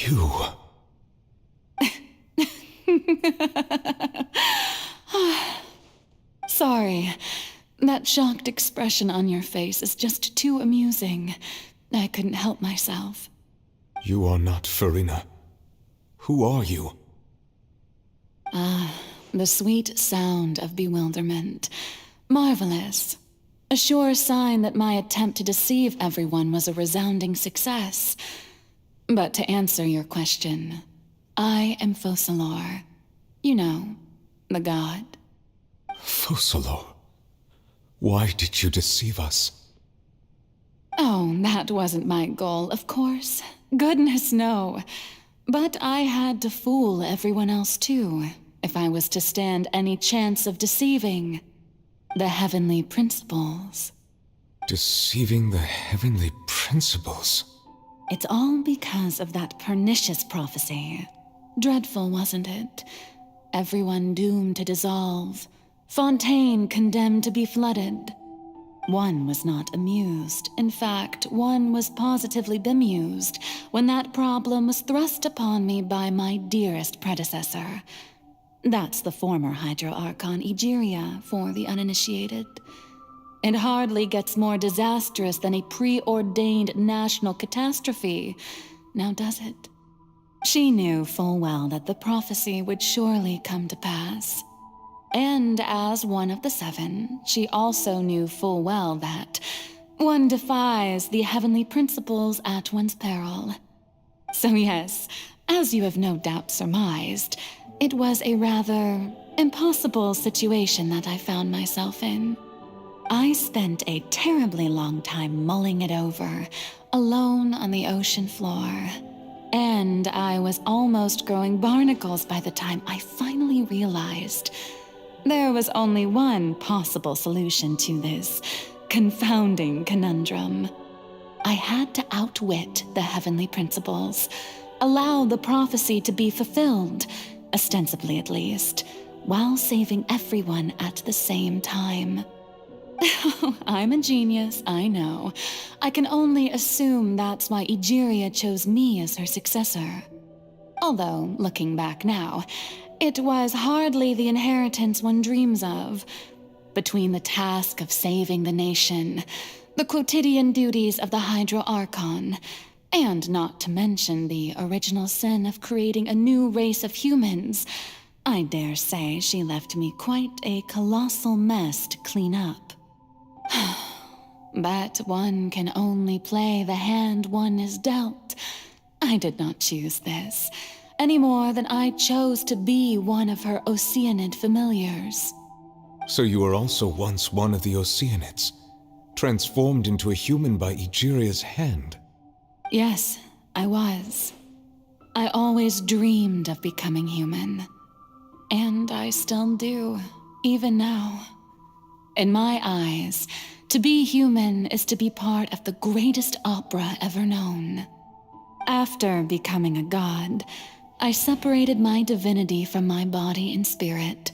You... Sorry. That shocked expression on your face is just too amusing. I couldn't help myself. You are not Farina. Who are you? The sweet sound of bewilderment. Marvelous. A sure sign that my attempt to deceive everyone was a resounding success. But to answer your question, I am Focalor. You know, the god. Focalor? Why did you deceive us? Oh, that wasn't my goal, of course. Goodness, no. But I had to fool everyone else too, if I was to stand any chance of deceiving the heavenly principles. Deceiving the heavenly principles? It's all because of that pernicious prophecy. Dreadful, wasn't it? Everyone doomed to dissolve. Fontaine condemned to be flooded. One was not amused. In fact, one was positively bemused when that problem was thrust upon me by my dearest predecessor. That's the former Hydro-Archon Egeria for the uninitiated. It hardly gets more disastrous than a preordained national catastrophe, now does it? She knew full well that the prophecy would surely come to pass. And as one of the seven, she also knew full well that one defies the heavenly principles at one's peril. So yes, as you have no doubt surmised, it was a rather impossible situation that I found myself in. I spent a terribly long time mulling it over, alone on the ocean floor. And I was almost growing barnacles by the time I finally realized there was only one possible solution to this confounding conundrum. I had to outwit the heavenly principles, allow the prophecy to be fulfilled, ostensibly at least, while saving everyone at the same time. I'm a genius, I know. I can only assume that's why Egeria chose me as her successor. Although, looking back now, it was hardly the inheritance one dreams of. Between the task of saving the nation, the quotidian duties of the Hydro-Archon, and not to mention the original sin of creating a new race of humans, I dare say she left me quite a colossal mess to clean up. But one can only play the hand one is dealt. I did not choose this, any more than I chose to be one of her Oceanid familiars. So you were also once one of the Oceanids, transformed into a human by Egeria's hand? Yes, I was. I always dreamed of becoming human. And I still do, even now. In my eyes, to be human is to be part of the greatest opera ever known. After becoming a god, I separated my divinity from my body and spirit,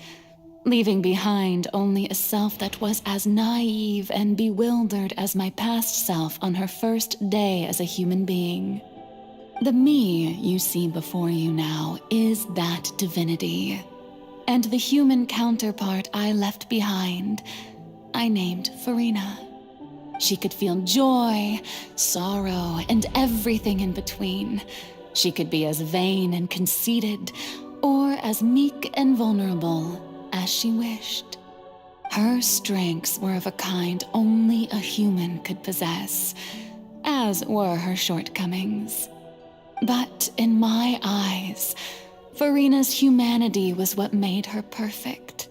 leaving behind only a self that was as naive and bewildered as my past self on her first day as a human being. The me you see before you now is that divinity, and the human counterpart I left behind, I named Farina. She could feel joy, sorrow, and everything in between. She could be as vain and conceited, or as meek and vulnerable as she wished. Her strengths were of a kind only a human could possess, as were her shortcomings. But in my eyes, Farina's humanity was what made her perfect.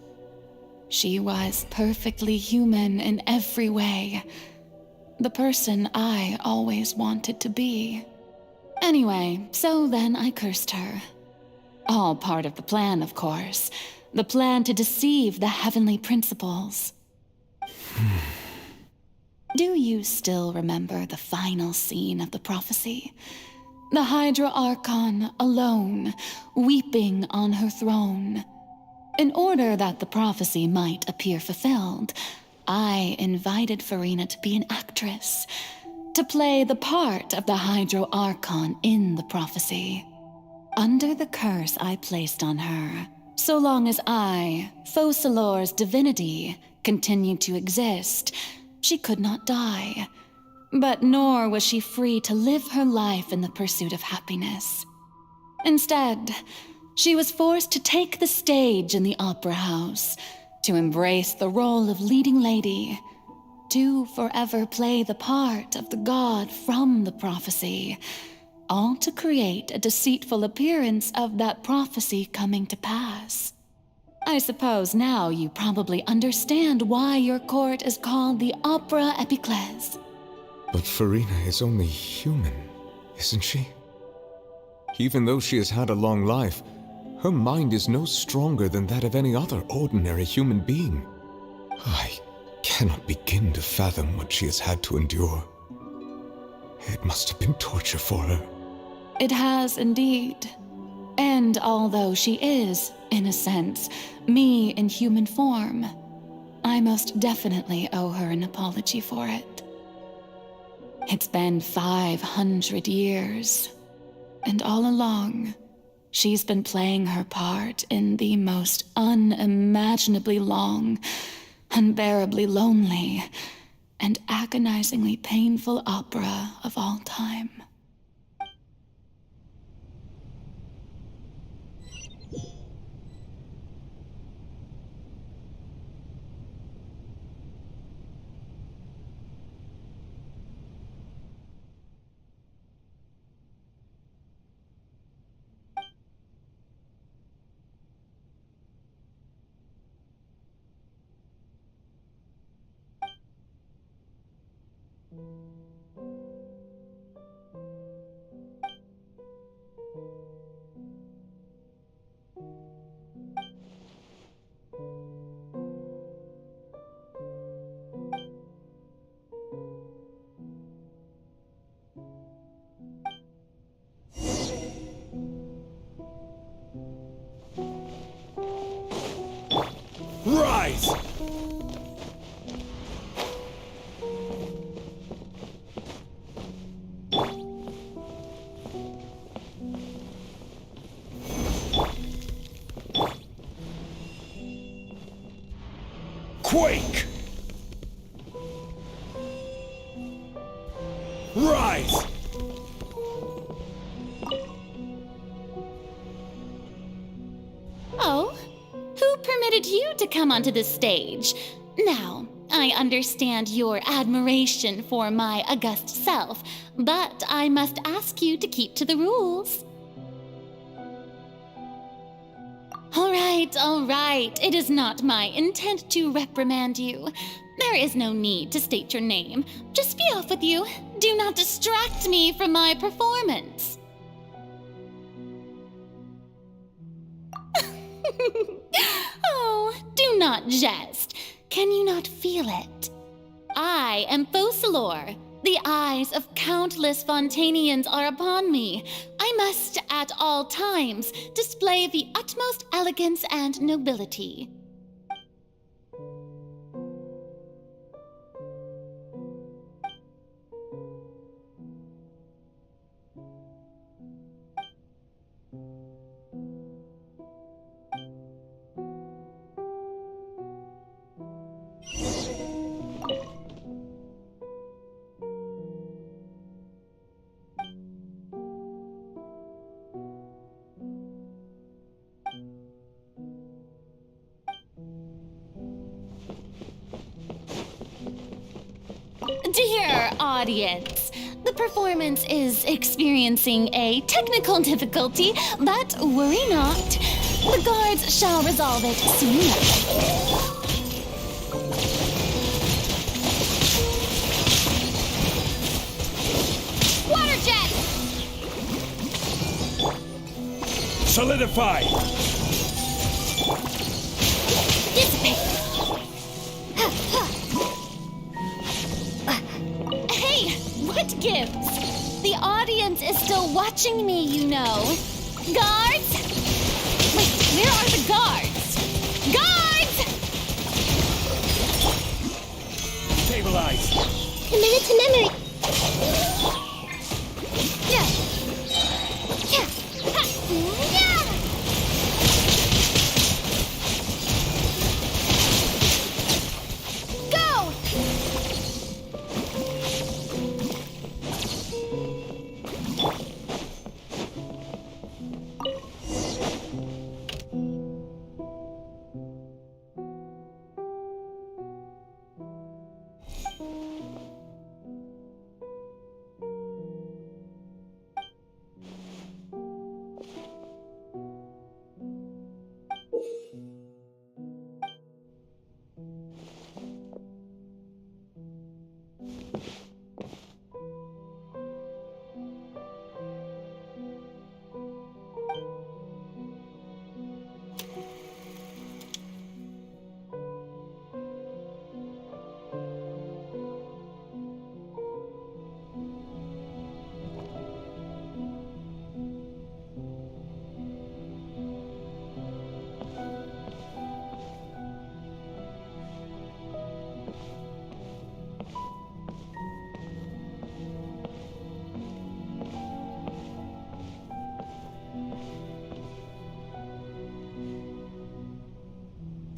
She was perfectly human in every way. The person I always wanted to be. Anyway, so then I cursed her. All part of the plan, of course. The plan to deceive the heavenly principles. Do you still remember the final scene of the prophecy? The Hydro-Archon alone, weeping on her throne. In order that the prophecy might appear fulfilled, I invited Farina to be an actress, to play the part of the Hydro Archon in the prophecy. Under the curse I placed on her, so long as I, Focalor's divinity, continued to exist, she could not die. But nor was she free to live her life in the pursuit of happiness. Instead, she was forced to take the stage in the opera house, to embrace the role of leading lady, to forever play the part of the god from the prophecy, all to create a deceitful appearance of that prophecy coming to pass. I suppose now you probably understand why your court is called the Opera Epiclese. But Farina is only human, isn't she? Even though she has had a long life, her mind is no stronger than that of any other ordinary human being. I cannot begin to fathom what she has had to endure. It must have been torture for her. It has indeed. And although she is, in a sense, me in human form, I most definitely owe her an apology for it. It's been 500 years, and all along, she's been playing her part in the most unimaginably long, unbearably lonely, and agonizingly painful opera of all time. Rise! Quake! Rise! Oh? Who permitted you to come onto the stage? Now, I understand your admiration for my august self, but I must ask you to keep to the rules. All right. It is not my intent to reprimand you. There is no need to state your name. Just be off with you. Do not distract me from my performance. Oh, do not jest. Can you not feel it? I am Focalor. The eyes of countless Fontanians are upon me. I must, at all times, display the utmost elegance and nobility. Dear audience, the performance is experiencing a technical difficulty, but worry not. The guards shall resolve it soon enough. Water jet! Solidify! Dissipate! Hey, what gives? The audience is still watching me, you know. Guards? Wait, where are the guards? Guards! Stabilize! Commit it to memory.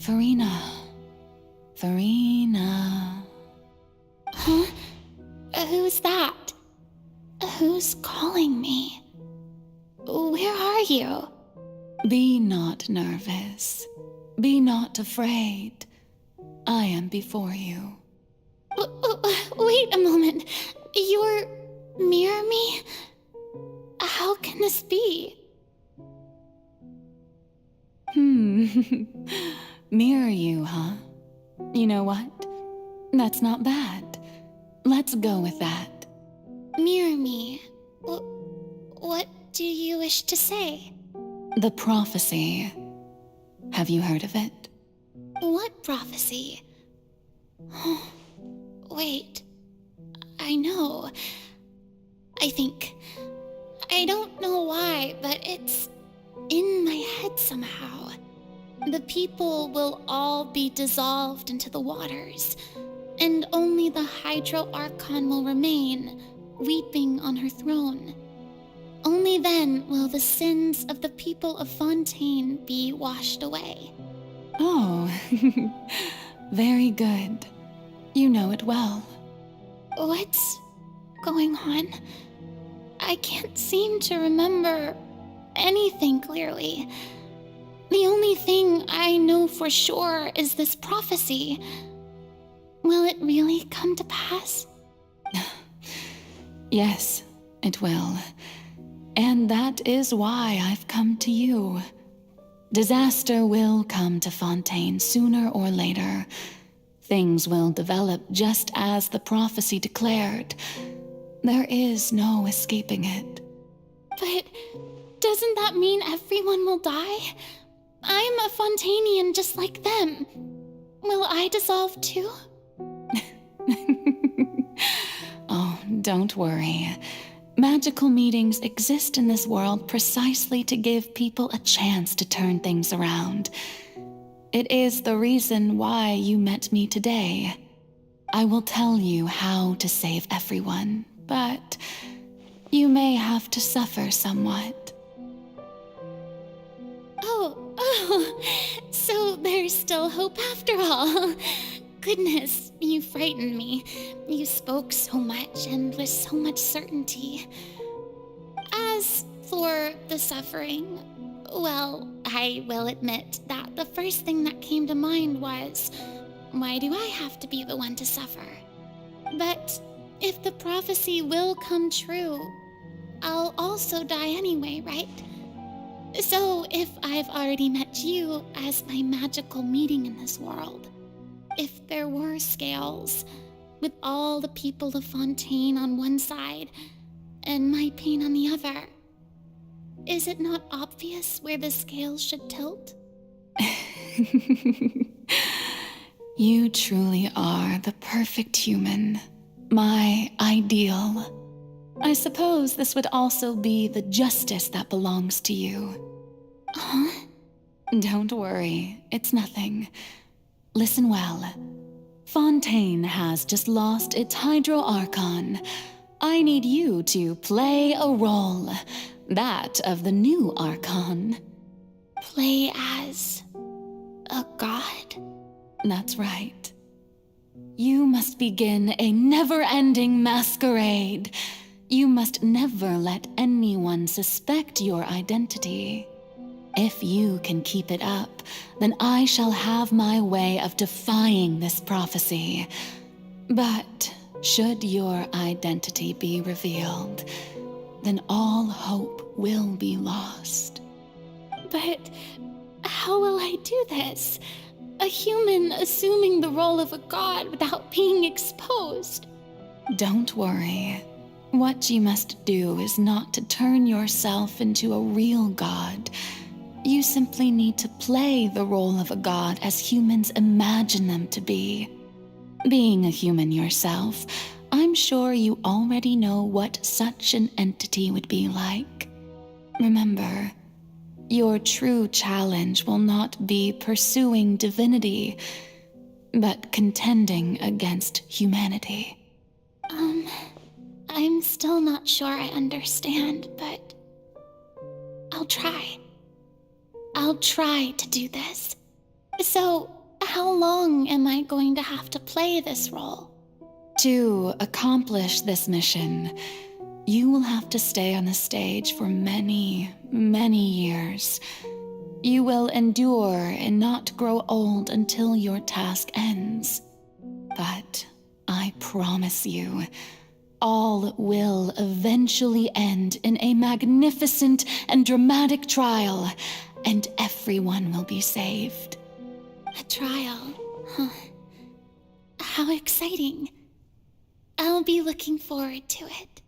Farina. Farina. Huh? Who's that? Who's calling me? Where are you? Be not nervous. Be not afraid. I am before you. Wait a moment. You're near me? How can this be? Mirror you, huh? You know what? That's not bad. Let's go with that. Mirror me? What do you wish to say? The prophecy. Have you heard of it? What prophecy? Wait. I know. I think. I don't know why, but it's in my head somehow. The people will all be dissolved into the waters, and only the Hydro Archon will remain, weeping on her throne. Only then will the sins of the people of Fontaine be washed away. Oh, very good. You know it well. What's going on? I can't seem to remember anything clearly. The only thing I know for sure is this prophecy. Will it really come to pass? Yes, it will. And that is why I've come to you. Disaster will come to Fontaine sooner or later. Things will develop just as the prophecy declared. There is no escaping it. But doesn't that mean everyone will die? I'm a Fontainian just like them. Will I dissolve too? Oh, don't worry. Magical meetings exist in this world precisely to give people a chance to turn things around. It is the reason why you met me today. I will tell you how to save everyone, but you may have to suffer somewhat. Oh, so there's still hope after all. Goodness, you frightened me. You spoke so much and with so much certainty. As for the suffering, well, I will admit that the first thing that came to mind was, why do I have to be the one to suffer? But if the prophecy will come true, I'll also die anyway, right? So if I've already met you as my magical meeting in this world, if there were scales, with all the people of Fontaine on one side and my pain on the other, is it not obvious where the scales should tilt? You truly are the perfect human, my ideal. I suppose this would also be the justice that belongs to you. Huh? Don't worry, it's nothing. Listen well. Fontaine has just lost its Hydro Archon. I need you to play a role, that of the new Archon. Play as a god? That's right. You must begin a never-ending masquerade. You must never let anyone suspect your identity. If you can keep it up, then I shall have my way of defying this prophecy. But should your identity be revealed, then all hope will be lost. But how will I do this? A human assuming the role of a god without being exposed. Don't worry. What you must do is not to turn yourself into a real god. You simply need to play the role of a god as humans imagine them to be. Being a human yourself, I'm sure you already know what such an entity would be like. Remember, your true challenge will not be pursuing divinity, but contending against humanity. I'm still not sure I understand, but I'll try. I'll try to do this. So, how long am I going to have to play this role? To accomplish this mission, you will have to stay on the stage for many, many years. You will endure and not grow old until your task ends. But I promise you, all will eventually end in a magnificent and dramatic trial, and everyone will be saved. A trial? Huh. How exciting. I'll be looking forward to it.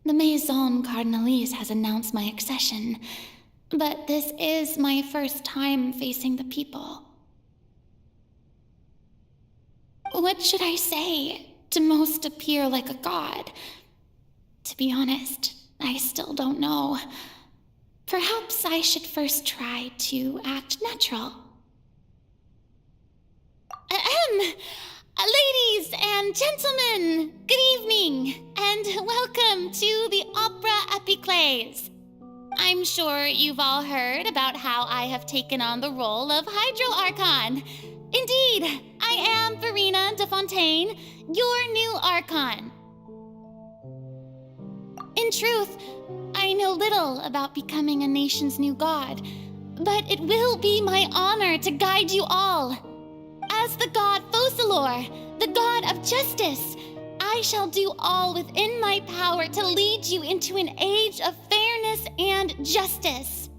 The Maison Cardinalise has announced my accession, but this is my first time facing the people. What should I say to most appear like a god? To be honest, I still don't know. Perhaps I should first try to act natural. Ladies and gentlemen, good evening, and welcome to the Opera Epiclese. I'm sure you've all heard about how I have taken on the role of Hydro Archon. Indeed, I am Verena de Fontaine, your new Archon. In truth, I know little about becoming a nation's new god, but it will be my honor to guide you all. As the god Focalor, the god of justice, I shall do all within my power to lead you into an age of fairness and justice.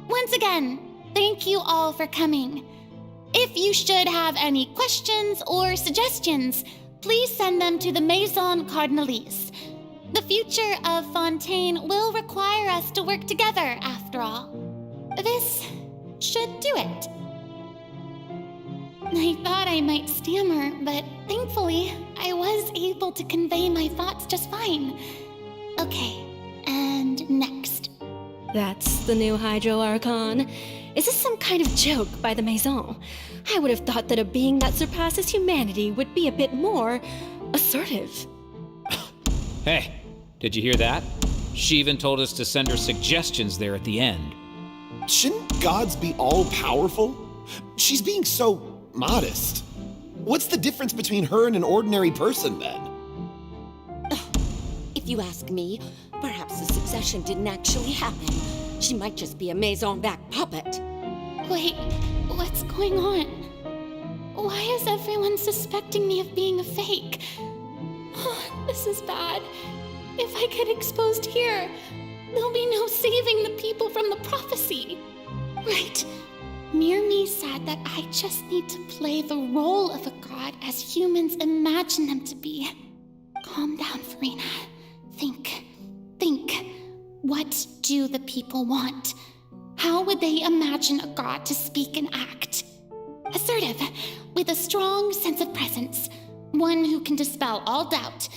Once again, thank you all for coming. If you should have any questions or suggestions, please send them to the Maison Cardinalise. The future of Fontaine will require us to work together, after all. This should do it. I thought I might stammer, but thankfully, I was able to convey my thoughts just fine. Okay, and next. That's the new Hydro Archon. Is this some kind of joke by the Maison? I would have thought that a being that surpasses humanity would be a bit more assertive. Hey, did you hear that? She even told us to send her suggestions there at the end. Shouldn't gods be all-powerful? She's being so modest. What's the difference between her and an ordinary person, then? If you ask me, perhaps the succession didn't actually happen. She might just be a Maison-back puppet. Wait, what's going on? Why is everyone suspecting me of being a fake? This is bad. If I get exposed here, there'll be no saving the people from the prophecy. Right. Mirmi said that I just need to play the role of a god as humans imagine them to be. Calm down, Farina. Think. What do the people want? How would they imagine a god to speak and act? Assertive, with a strong sense of presence. One who can dispel all doubt.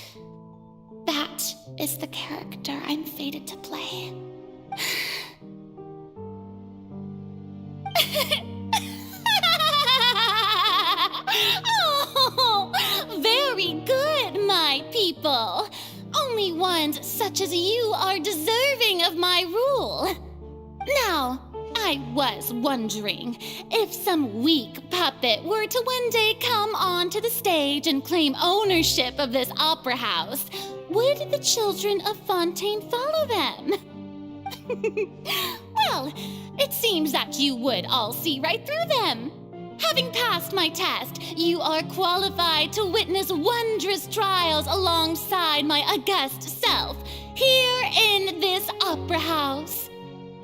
That is the character I'm fated to play. Oh, very good, my people. Only ones such as you are deserving of my rule. Now, I was wondering if some weak puppet were to one day come onto the stage and claim ownership of this opera house, would the children of Fontaine follow them? Well, it seems that you would all see right through them. Having passed my test, you are qualified to witness wondrous trials alongside my august self, here in this opera house.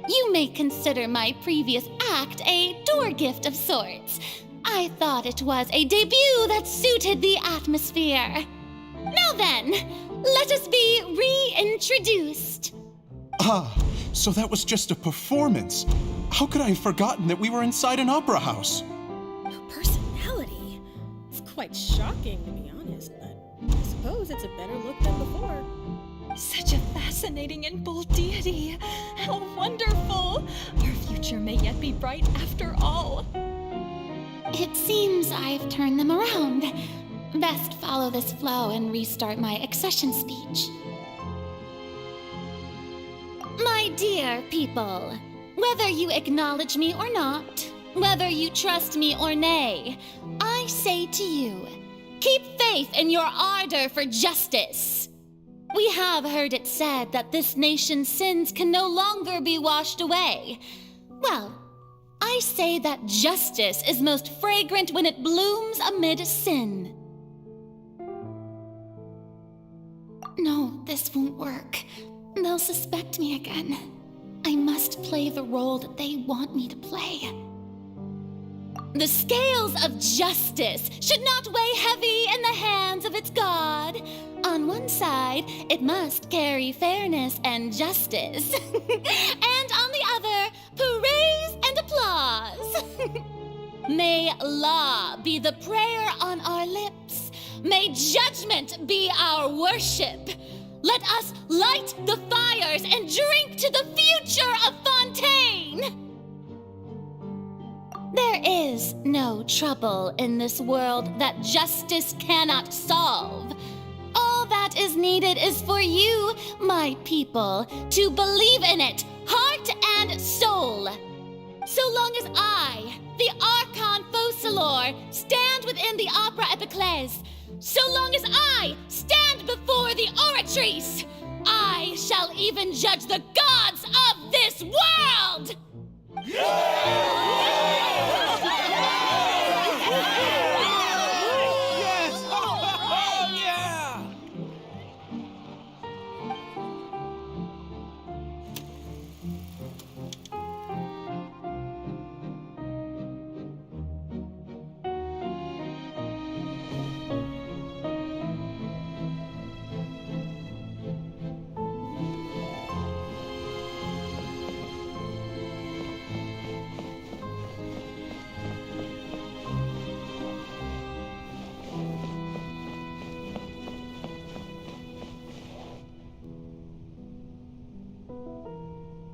You may consider my previous act a door gift of sorts. I thought it was a debut that suited the atmosphere. Now then, let us be reintroduced. Ah, so that was just a performance. How could I have forgotten that we were inside an opera house? No personality. It's quite shocking, to be honest, but I suppose it's a better look than before. Such a fascinating and bold deity. How wonderful! Our future may yet be bright after all. It seems I've turned them around. Best follow this flow and restart my accession speech. My dear people, whether you acknowledge me or not, whether you trust me or nay, I say to you, keep faith in your ardor for justice. We have heard it said that this nation's sins can no longer be washed away. Well, I say that justice is most fragrant when it blooms amid sin. No, this won't work. They'll suspect me again. I must play the role that they want me to play. The scales of justice should not weigh heavy in the hands of its god. On one side, it must carry fairness and justice. And on the other, praise and applause. May law be the prayer on our lips. May judgment be our worship. Let us light the fires and drink to the future of Fontaine. There is no trouble in this world that justice cannot solve. All that is needed is for you, my people, to believe in it, heart and soul. So long as I, the Archon Focalor, stand within the Opera Epiclese, so long as I stand before the Oratrice, I shall even judge the gods of this world!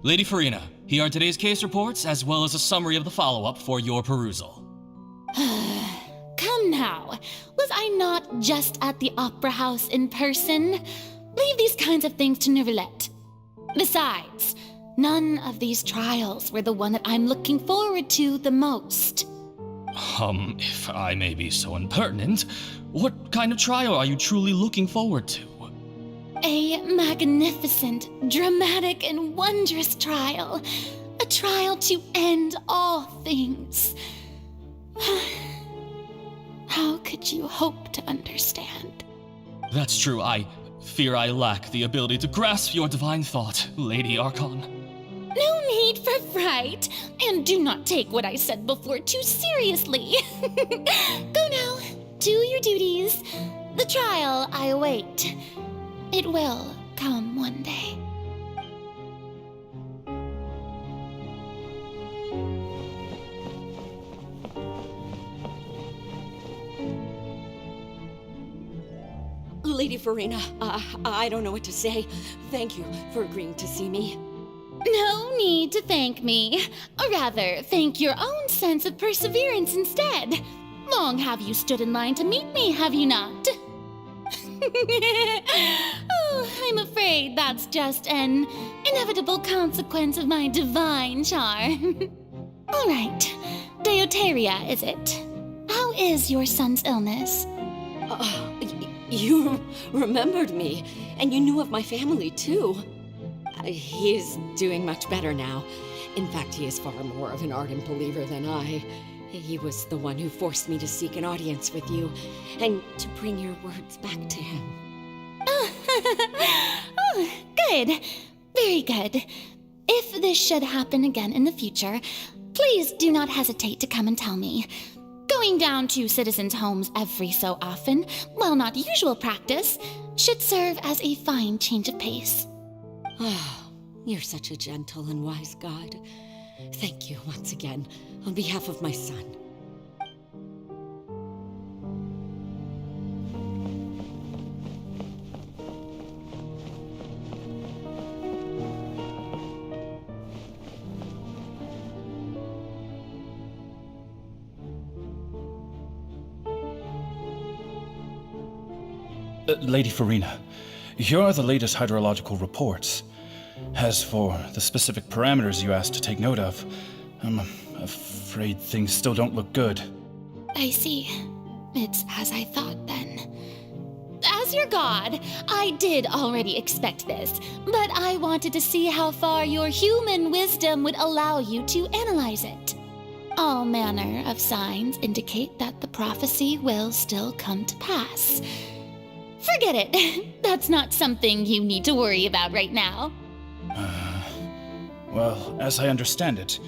Lady Farina, here are today's case reports, as well as a summary of the follow-up for your perusal. Come now, was I not just at the Opera House in person? Leave these kinds of things to Neuvillette. Besides, none of these trials were the one that I'm looking forward to the most. If I may be so impertinent, what kind of trial are you truly looking forward to? A magnificent, dramatic, and wondrous trial. A trial to end all things. How could you hope to understand? That's true. I fear I lack the ability to grasp your divine thought, Lady Archon. No need for fright, and do not take what I said before too seriously. Go now, do your duties. The trial I await. It will come one day. Lady Farina, I don't know what to say. Thank you for agreeing to see me. No need to thank me. Or rather, thank your own sense of perseverance instead. Long have you stood in line to meet me, have you not? Oh, I'm afraid that's just an inevitable consequence of my divine charm. All right, Deoteria, is it? How is your son's illness? You remembered me, and you knew of my family, too. He is doing much better now. In fact, he is far more of an ardent believer than I. He was the one who forced me to seek an audience with you, and to bring your words back to him. Oh, good. Very good. If this should happen again in the future, please do not hesitate to come and tell me. Going down to citizens' homes every so often, while not usual practice, should serve as a fine change of pace. Oh, you're such a gentle and wise god. Thank you once again, on behalf of my son. Lady Farina, here are the latest hydrological reports. As for the specific parameters you asked to take note of, I'm afraid things still don't look good. I see. It's as I thought then. As your god, I did already expect this, but I wanted to see how far your human wisdom would allow you to analyze it. All manner of signs indicate that the prophecy will still come to pass. Forget it. That's not something you need to worry about right now. Well, as I understand it,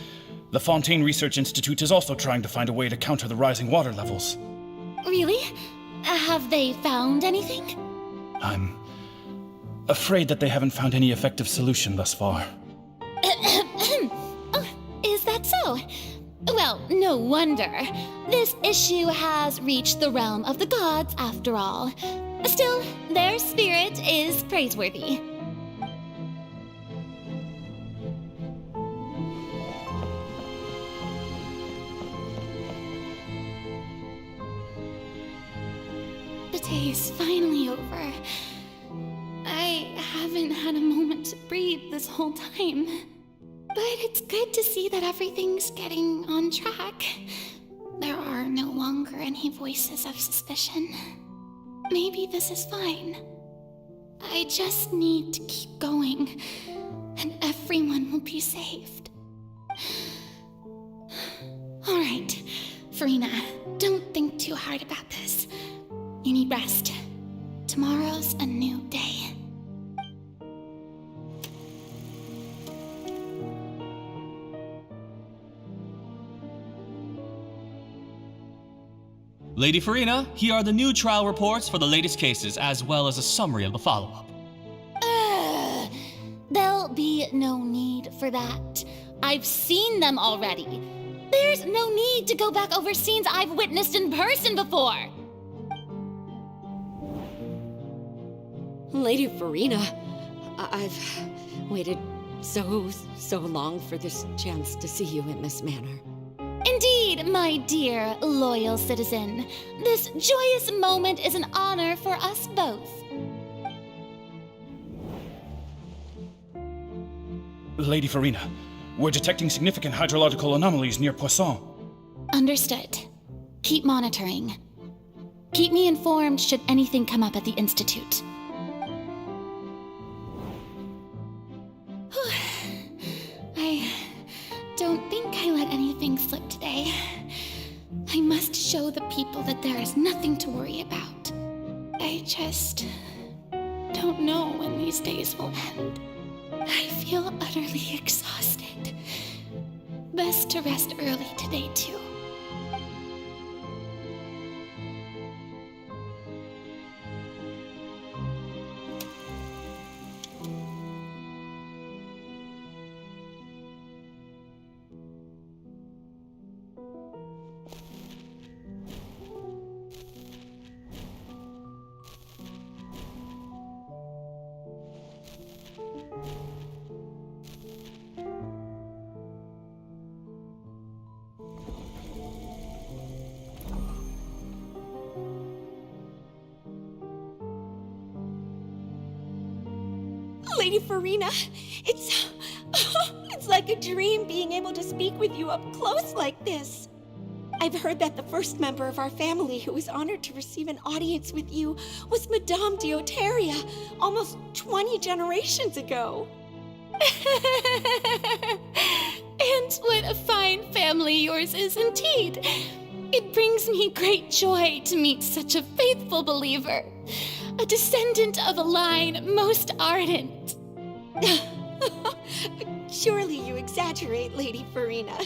the Fontaine Research Institute is also trying to find a way to counter the rising water levels. Really? Have they found anything? I'm afraid that they haven't found any effective solution thus far. Oh, is that so? Well, no wonder. This issue has reached the realm of the gods, after all. Still, their spirit is praiseworthy. The day is finally over. I haven't had a moment to breathe this whole time. But it's good to see that everything's getting on track. There are no longer any voices of suspicion. Maybe this is fine. I just need to keep going, and everyone will be saved. All right, Farina, don't think too hard about this. You need rest. Tomorrow's a new day. Lady Farina, here are the new trial reports for the latest cases, as well as a summary of the follow-up. There'll be no need for that. I've seen them already. There's no need to go back over scenes I've witnessed in person before. Lady Farina, I've waited so long for this chance to see you in this manner. Indeed, my dear, loyal citizen. This joyous moment is an honor for us both. Lady Farina, we're detecting significant hydrological anomalies near Poisson. Understood. Keep monitoring. Keep me informed should anything come up at the Institute. I don't think I let anything slip today. I must show the people that there is nothing to worry about. I I just don't know when these days will end. I feel utterly exhausted. Best to rest early today, too. Lady Farina, it's like a dream being able to speak with you up close like this. I've heard that the first member of our family who was honored to receive an audience with you was Madame Deoteria, almost 20 generations ago. And what a fine family yours is indeed. It brings me great joy to meet such a faithful believer, a descendant of a line most ardent. Surely you exaggerate, Lady Farina.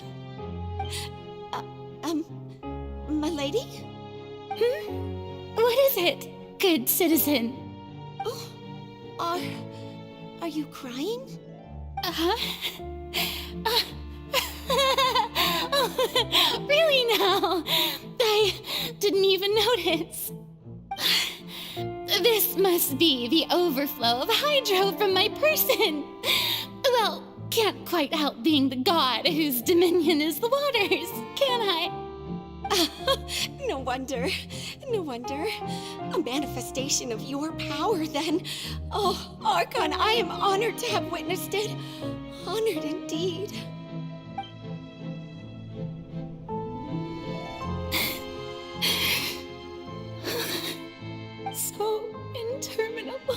My lady? What is it, good citizen? Oh, are you crying? Really now? I didn't even notice. This must be the overflow of hydro from my person. Well, can't quite help being the god whose dominion is the waters, can I? No wonder. No wonder. A manifestation of your power, then. Oh, Archon, I am honored to have witnessed it. Honored indeed. So interminable.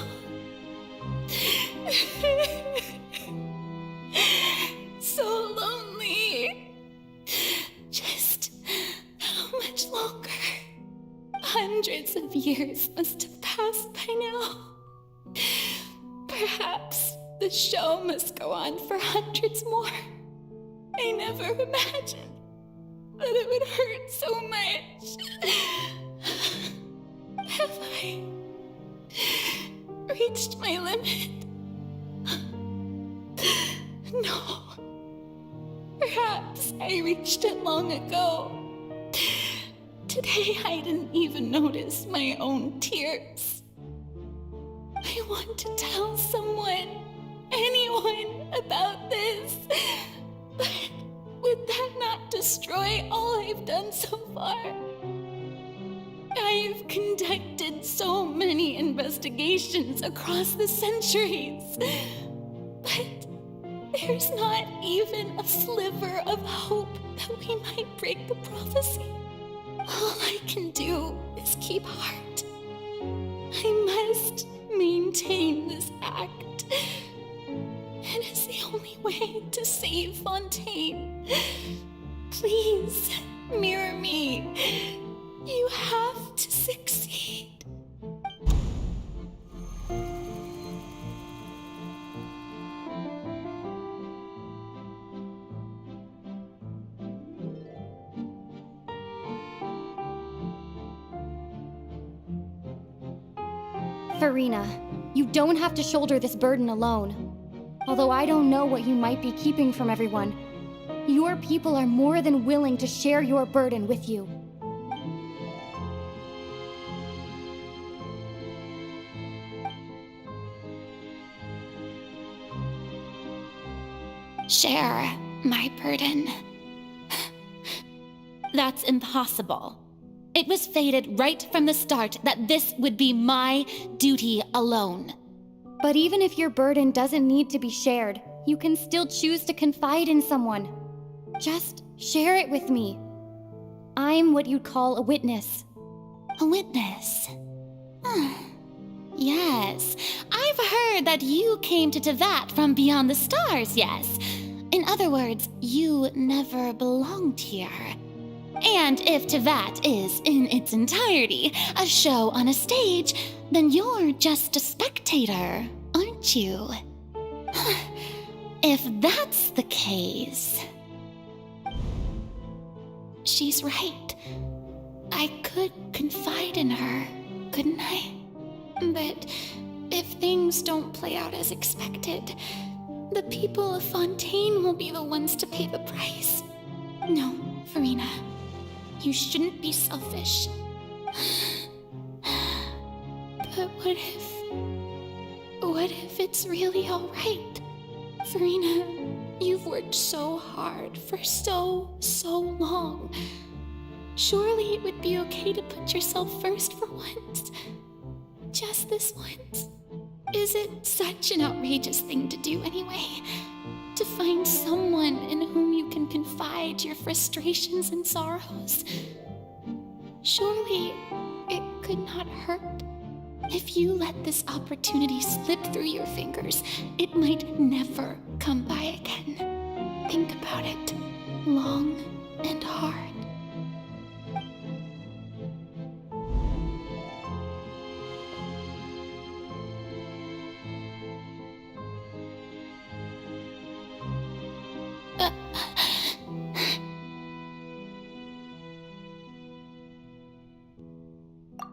So lonely. Just how much longer? Hundreds of years must have passed by now. Perhaps the show must go on for hundreds more. I never imagined that it would hurt so much. Have I reached my limit? No. Perhaps I reached it long ago. Today I didn't even notice my own tears. I want to tell someone, anyone, about this. But would that not destroy all I've done so far? I've conducted so many investigations across the centuries, but there's not even a sliver of hope that we might break the prophecy. All I can do is keep heart. I must maintain this act. It is the only way to save Fontaine. Please, mirror me. You have to succeed. Farina, you don't have to shoulder this burden alone. Although I don't know what you might be keeping from everyone, your people are more than willing to share your burden with you. Share my burden. That's impossible. It was fated right from the start that this would be my duty alone. But even if your burden doesn't need to be shared, you can still choose to confide in someone. Just share it with me. I'm what you'd call a witness. A witness? Yes, I've heard that you came to Tevat from beyond the stars, yes. In other words, you never belonged here. And if Tevat is, in its entirety, a show on a stage, then you're just a spectator, aren't you? If that's the case... She's right. I could confide in her, couldn't I? But if things don't play out as expected, the people of Fontaine will be the ones to pay the price. No, Farina, you shouldn't be selfish. But what if it's really all right? Farina, you've worked so hard for so long. Surely it would be okay to put yourself first for once. Just this once. Is it such an outrageous thing to do anyway? To find someone in whom you can confide your frustrations and sorrows? Surely it could not hurt. If you let this opportunity slip through your fingers, it might never come by again. Think about it long and hard.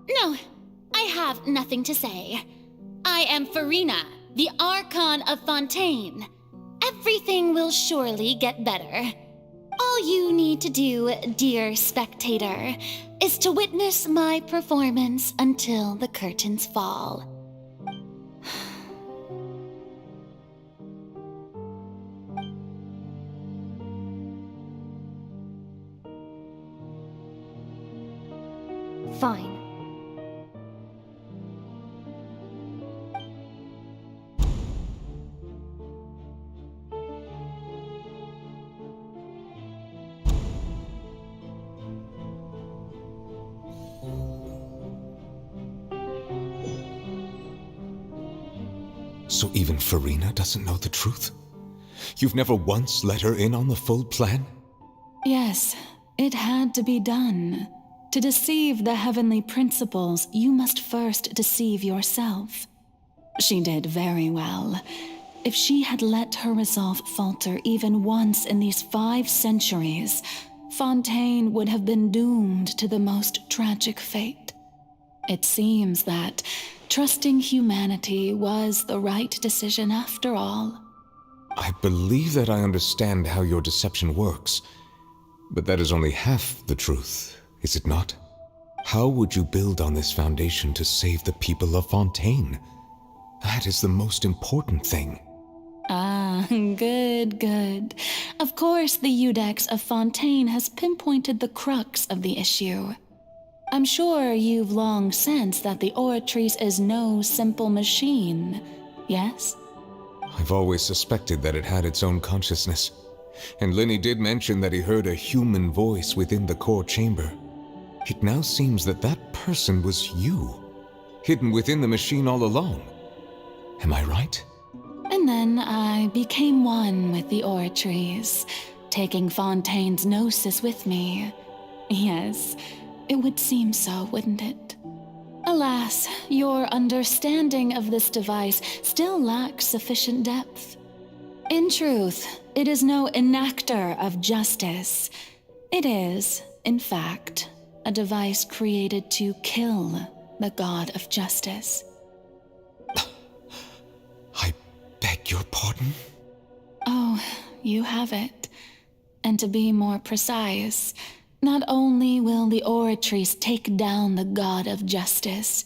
No, I have nothing to say. I am Farina, the Archon of Fontaine. Everything will surely get better. All you need to do, dear spectator, is to witness my performance until the curtains fall. Fine. So even Farina doesn't know the truth? You've never once let her in on the full plan? Yes, it had to be done. To deceive the heavenly principles, you must first deceive yourself. She did very well. If she had let her resolve falter even once in these 5 centuries, Fontaine would have been doomed to the most tragic fate. It seems that trusting humanity was the right decision after all. I believe that I understand how your deception works, but that is only half the truth, is it not? How would you build on this foundation to save the people of Fontaine? That is the most important thing. Ah, good. Of course, the Iudex of Fontaine has pinpointed the crux of the issue. I'm sure you've long sensed that the Oratrice is no simple machine, yes? I've always suspected that it had its own consciousness, and Lenny did mention that he heard a human voice within the core chamber. It now seems that that person was you, hidden within the machine all along. Am I right? And then I became one with the Oratrice, taking Fontaine's gnosis with me. Yes, it would seem so, wouldn't it? Alas, your understanding of this device still lacks sufficient depth. In truth, it is no enactor of justice. It is, in fact, a device created to kill the god of justice. I beg your pardon? Oh, you have it. And to be more precise, not only will the Oratrice take down the god of justice,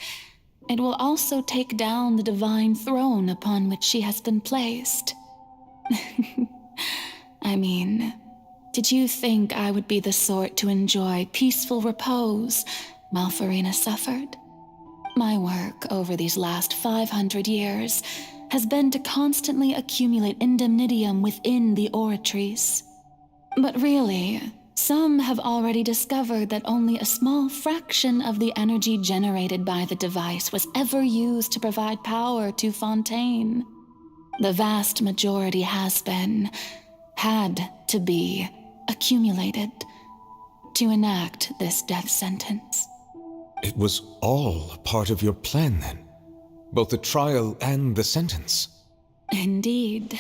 it will also take down the divine throne upon which she has been placed. I mean, did you think I would be the sort to enjoy peaceful repose while Farina suffered? My work over these last 500 years has been to constantly accumulate indemnitium within the Oratrice. But really, some have already discovered that only a small fraction of the energy generated by the device was ever used to provide power to Fontaine. The vast majority had to be, accumulated to enact this death sentence. It was all part of your plan, then? Both the trial and the sentence? Indeed.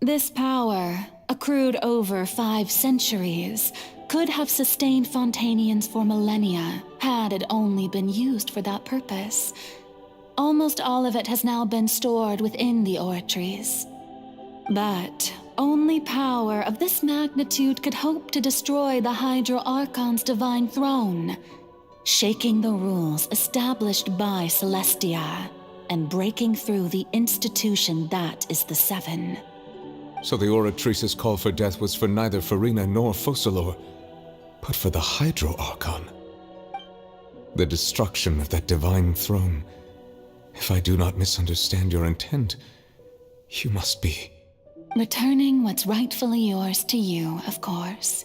This power, accrued over 5 centuries, could have sustained Fontainians for millennia had it only been used for that purpose. Almost all of it has now been stored within the oratories. But only power of this magnitude could hope to destroy the Hydro Archon's divine throne, shaking the rules established by Celestia and breaking through the institution that is the Seven. So the Oratrice's call for death was for neither Farina nor Focalor, but for the Hydro Archon. The destruction of that divine throne. If I do not misunderstand your intent, you must be... Returning what's rightfully yours to you, of course.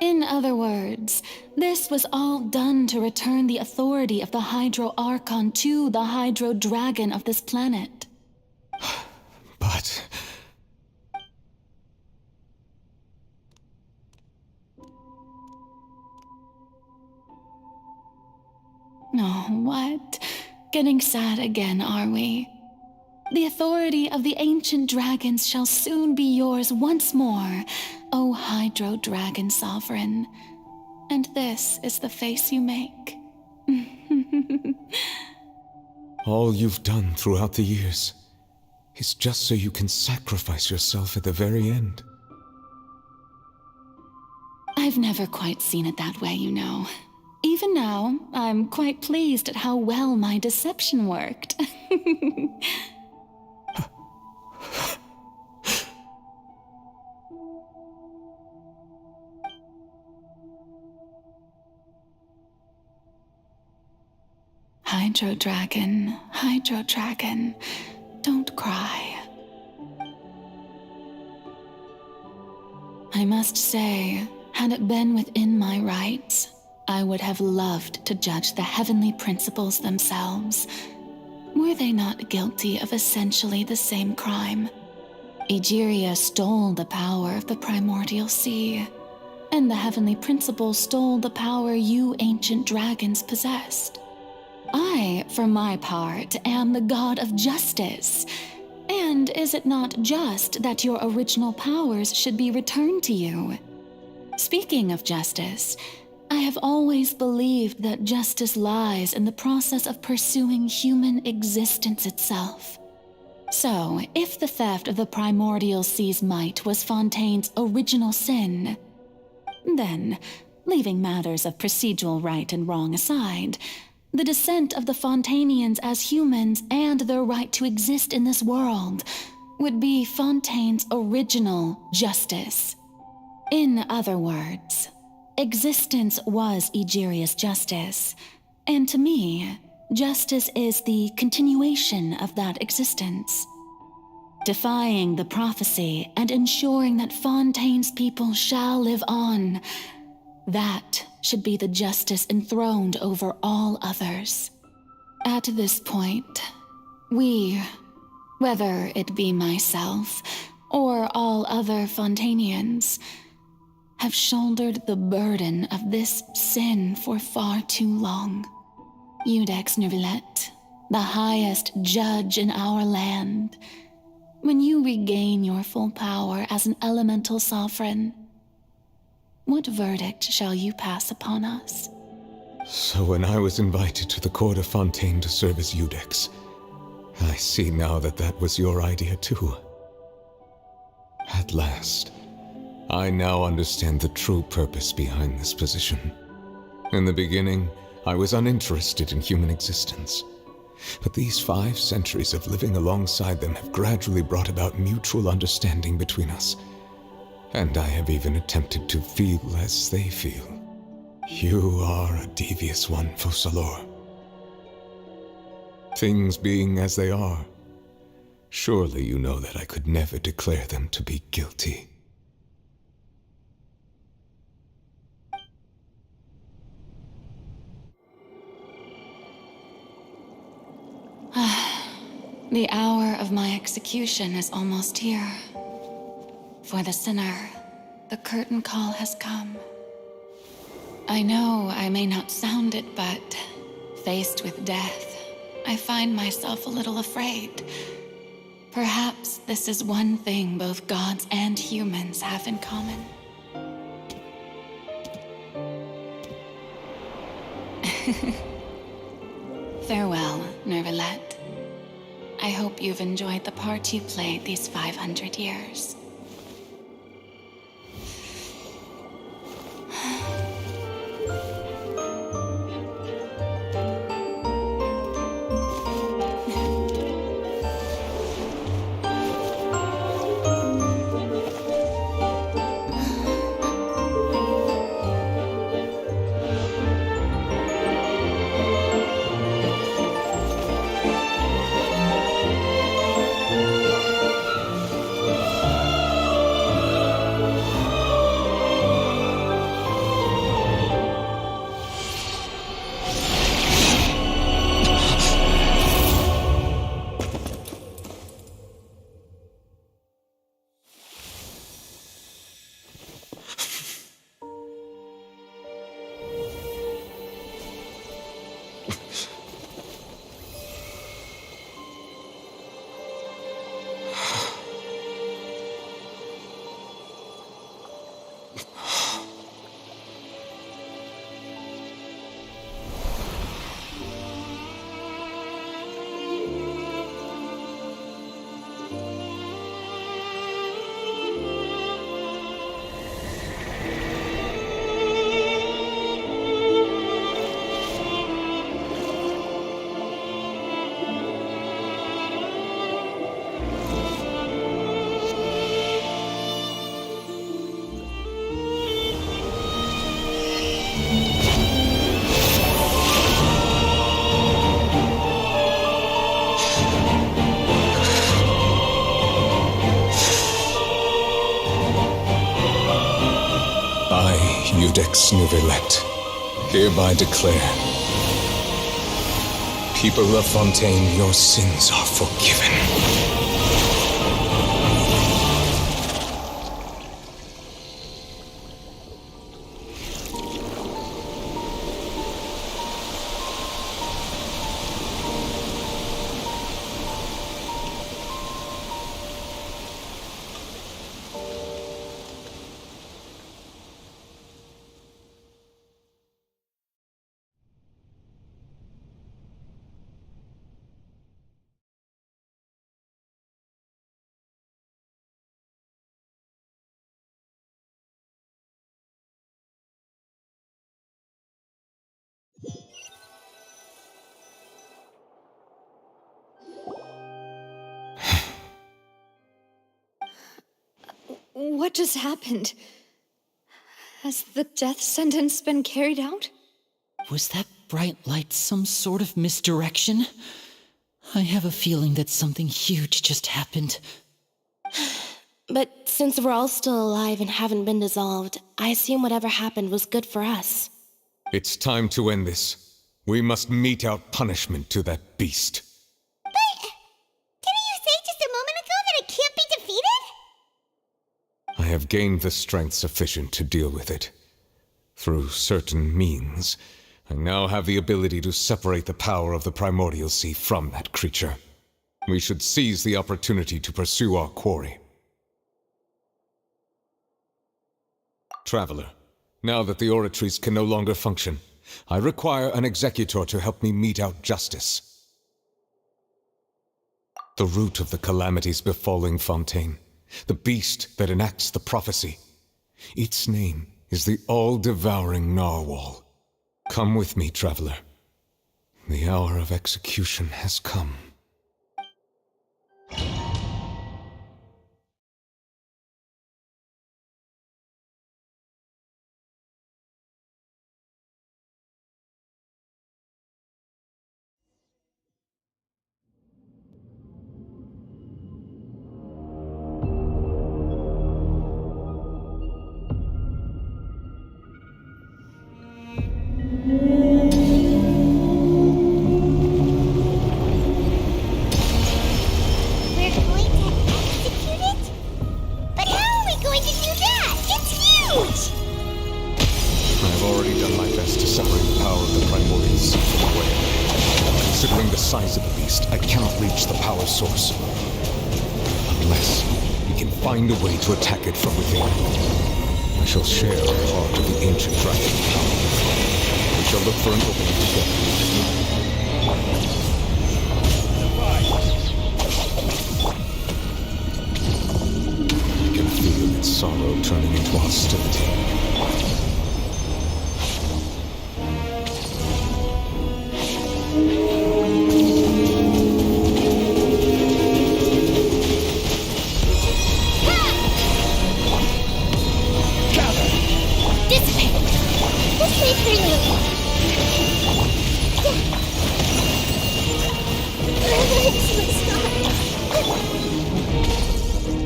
In other words, this was all done to return the authority of the Hydro Archon to the Hydro Dragon of this planet. But... Oh, what? Getting sad again, are we? The authority of the ancient dragons shall soon be yours once more, O Hydro Dragon Sovereign. And this is the face you make. all you've done throughout the years is just so you can sacrifice yourself at the very end. I've never quite seen it that way, you know. Even now, I'm quite pleased at how well my deception worked. Hydro Dragon, don't cry. I must say, had it been within my rights, I would have loved to judge the heavenly principles themselves. Were they not guilty of essentially the same crime? Egeria stole the power of the primordial sea, and the heavenly principles stole the power you ancient dragons possessed. I, for my part, am the god of justice. And is it not just that your original powers should be returned to you? Speaking of justice, I have always believed that justice lies in the process of pursuing human existence itself. So, if the theft of the primordial sea's might was Fontaine's original sin, then, leaving matters of procedural right and wrong aside, the descent of the Fontainians as humans and their right to exist in this world would be Fontaine's original justice. In other words, existence was Egeria's justice, and to me, justice is the continuation of that existence. Defying the prophecy and ensuring that Fontaine's people shall live on, that should be the justice enthroned over all others. At this point, we, whether it be myself or all other Fontainians, have shouldered the burden of this sin for far too long. Iudex Nervillet, the highest judge in our land, when you regain your full power as an elemental sovereign, what verdict shall you pass upon us? So when I was invited to the court of Fontaine to serve as Iudex, I see now that that was your idea too. At last, I now understand the true purpose behind this position. In the beginning, I was uninterested in human existence. But these 5 centuries of living alongside them have gradually brought about mutual understanding between us. And I have even attempted to feel as they feel. You are a devious one, Focalor. Things being as they are, surely you know that I could never declare them to be guilty. The hour of my execution is almost here. For the sinner, the curtain call has come. I know I may not sound it, but faced with death, I find myself a little afraid. Perhaps this is one thing both gods and humans have in common. Farewell, Nervalette. I hope you've enjoyed the part you played these 500 years. Judex Nervalette, hereby declare, people of Fontaine, your sins are forgiven. What just happened? Has the death sentence been carried out? Was that bright light some sort of misdirection? I have a feeling that something huge just happened. But since we're all still alive and haven't been dissolved, I assume whatever happened was good for us. It's time to end this. We must mete out punishment to that beast. But didn't you say just a moment ago that it can't be defeated? I have gained the strength sufficient to deal with it. Through certain means, I now have the ability to separate the power of the Primordial Sea from that creature. We should seize the opportunity to pursue our quarry. Traveler, now that the oratories can no longer function, I require an executor to help me mete out justice. The root of the calamities befalling Fontaine, the beast that enacts the prophecy. Its name is the all-devouring narwhal. Come with me, traveler. The hour of execution has come. already done my best to separate the power of the primordial sea from the whale. Considering the size of the beast, I cannot reach the power source. Unless we can find a way to attack it from within. I shall share a part of the ancient dragon power. We shall look for an opening together. I can feel its sorrow turning into hostility.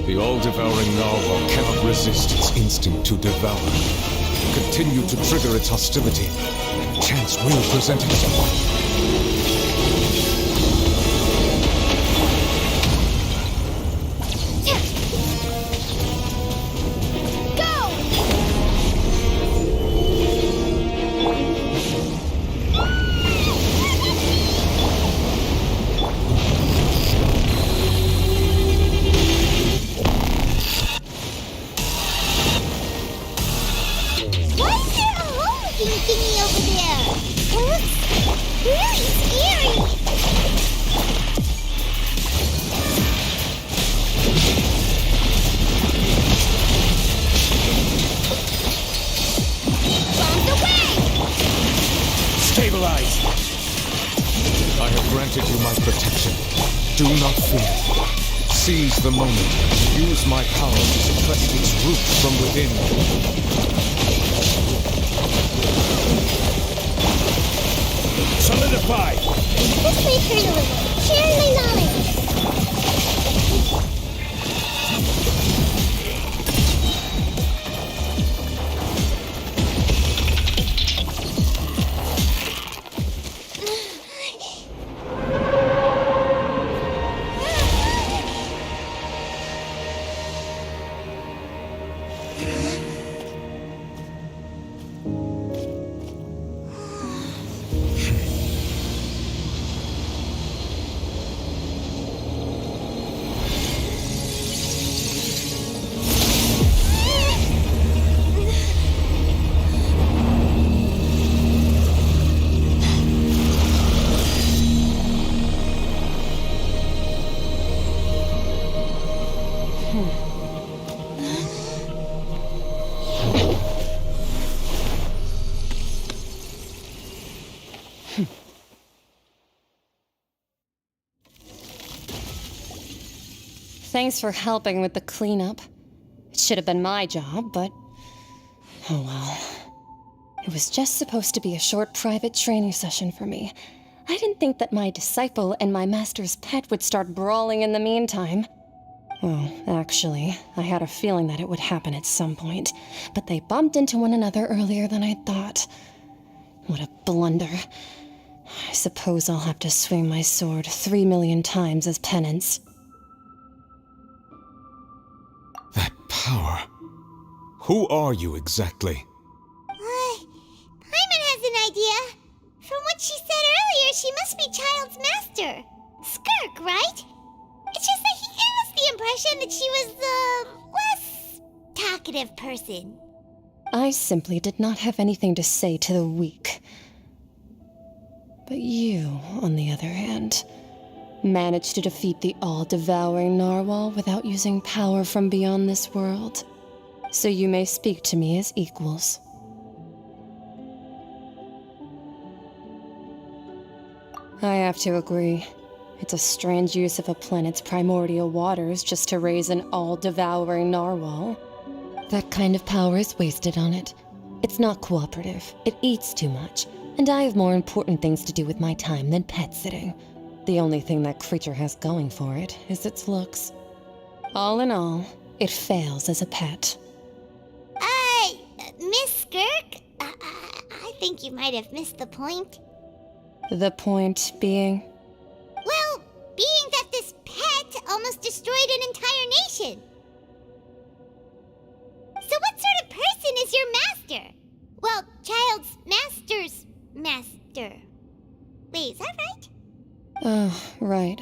The all-devouring narwhal cannot resist its instinct to devour. Continue to trigger its hostility, and chance will present itself. I have granted you my protection. Do not fear. Seize the moment. Use my power to suppress its roots from within. Solidify! This may hurt a little. Sharing my knowledge. Thanks for helping with the cleanup. It should have been my job, but oh well. It was just supposed to be a short private training session for me. I didn't think that my disciple and my master's pet would start brawling in the meantime. Well, actually, I had a feeling that it would happen at some point, but they bumped into one another earlier than I thought. What a blunder. I suppose I'll have to swing my sword 3 million times as penance. That power. Who are you exactly? Paimon has an idea. From what she said earlier, she must be Child's master. Skirk, right? It's just that he gave us the impression that she was the less talkative person. I simply did not have anything to say to the weak. But you, on the other hand, managed to defeat the all-devouring narwhal without using power from beyond this world. So you may speak to me as equals. I have to agree. It's a strange use of a planet's primordial waters just to raise an all-devouring narwhal. That kind of power is wasted on it. It's not cooperative. It eats too much. And I have more important things to do with my time than pet sitting. The only thing that creature has going for it is its looks. All in all, it fails as a pet. Miss Skirk? I think you might have missed the point. The point being? Well, being that this pet almost destroyed an entire nation. So what sort of person is your master? Well, Child Oh, right.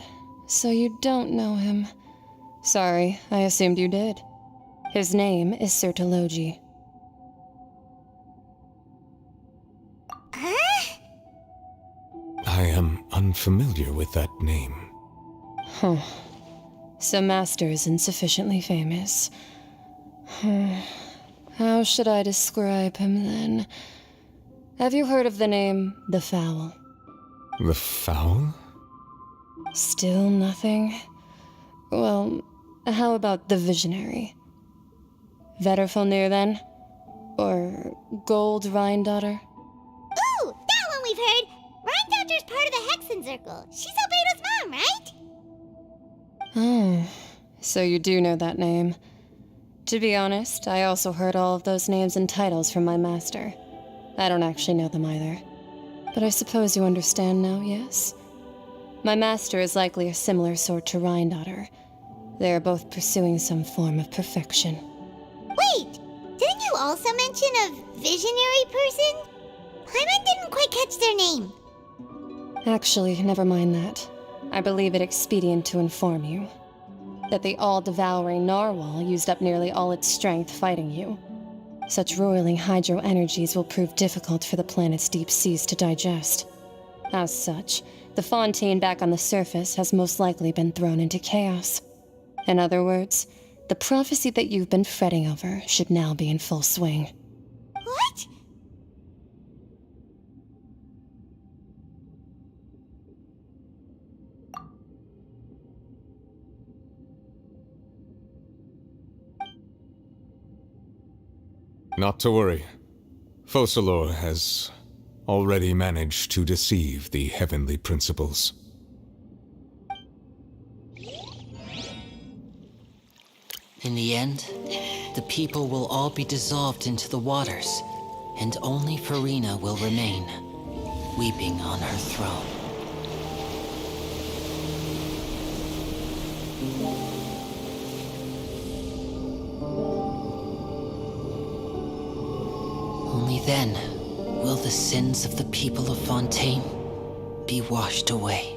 So you don't know him. Sorry, I assumed you did. His name is Sertologi. Huh? I am unfamiliar with that name. Huh. So Master isn't sufficiently famous. How should I describe him then? Have you heard of the name The Fowl? The Fowl? Still nothing? Well, how about the Visionary? Vetterfulnir then? Or Gold Rhindaughter? Ooh, that one we've heard! Rhindaughter's part of the Hexen Circle. She's Albedo's mom, right? Oh, so you do know that name. To be honest, I also heard all of those names and titles from my master. I don't actually know them either. But I suppose you understand now, yes? My master is likely a similar sort to Rhindaughter. They are both pursuing some form of perfection. Wait! Didn't you also mention a visionary person? Paimon didn't quite catch their name. Actually, never mind that. I believe it expedient to inform you that the all-devouring narwhal used up nearly all its strength fighting you. Such roiling hydro energies will prove difficult for the planet's deep seas to digest. As such, the fontaine back on the surface has most likely been thrown into chaos. In other words, the prophecy that you've been fretting over should now be in full swing. What? Not to worry. Focalor has already managed to deceive the heavenly principles. In the end, the people will all be dissolved into the waters, and only Farina will remain, weeping on her throne. Only then will the sins of the people of Fontaine be washed away.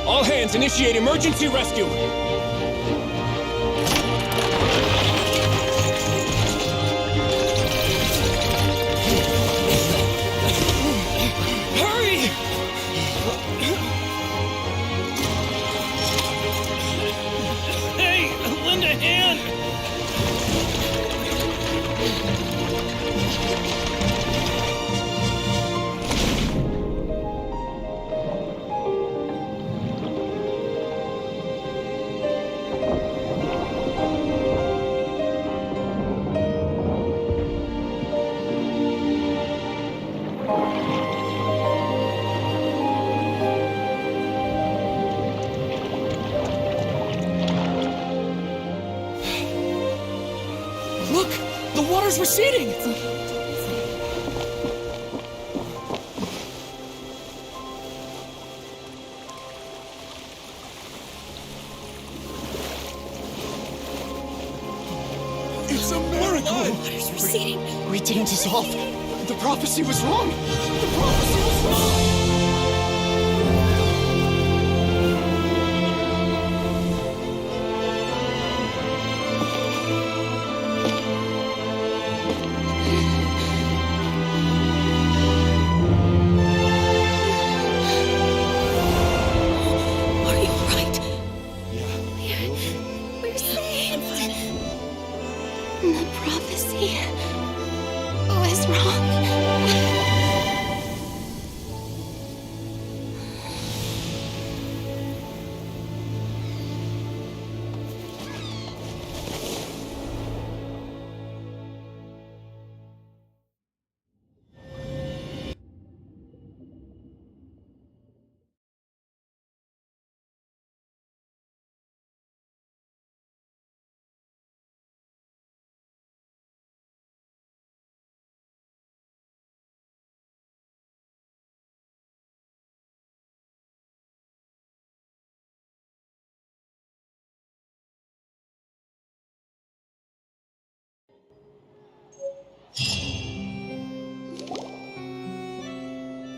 All hands, initiate emergency rescue! Hurry! Hey, lend a hand! Look! The water's receding! It's a miracle! Water's receding. We didn't dissolve. The prophecy was wrong. The prophecy was wrong. The prophecy was wrong.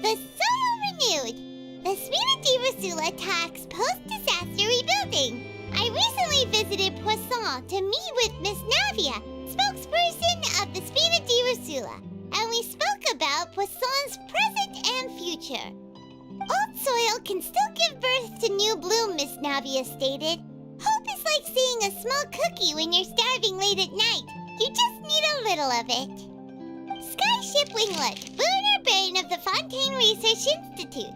The soil renewed. The Spina di Rosula talks post-disaster rebuilding. I recently visited Poisson to meet with Miss Navia, spokesperson of the Spina di Rosula, and we spoke about Poisson's present and future. Old soil can still give birth to new bloom, Miss Navia stated. Hope is like seeing a small cookie when you're starving late at night. You just need a little of it. Skyship Winglet, lunar brain of the Fontaine Research Institute.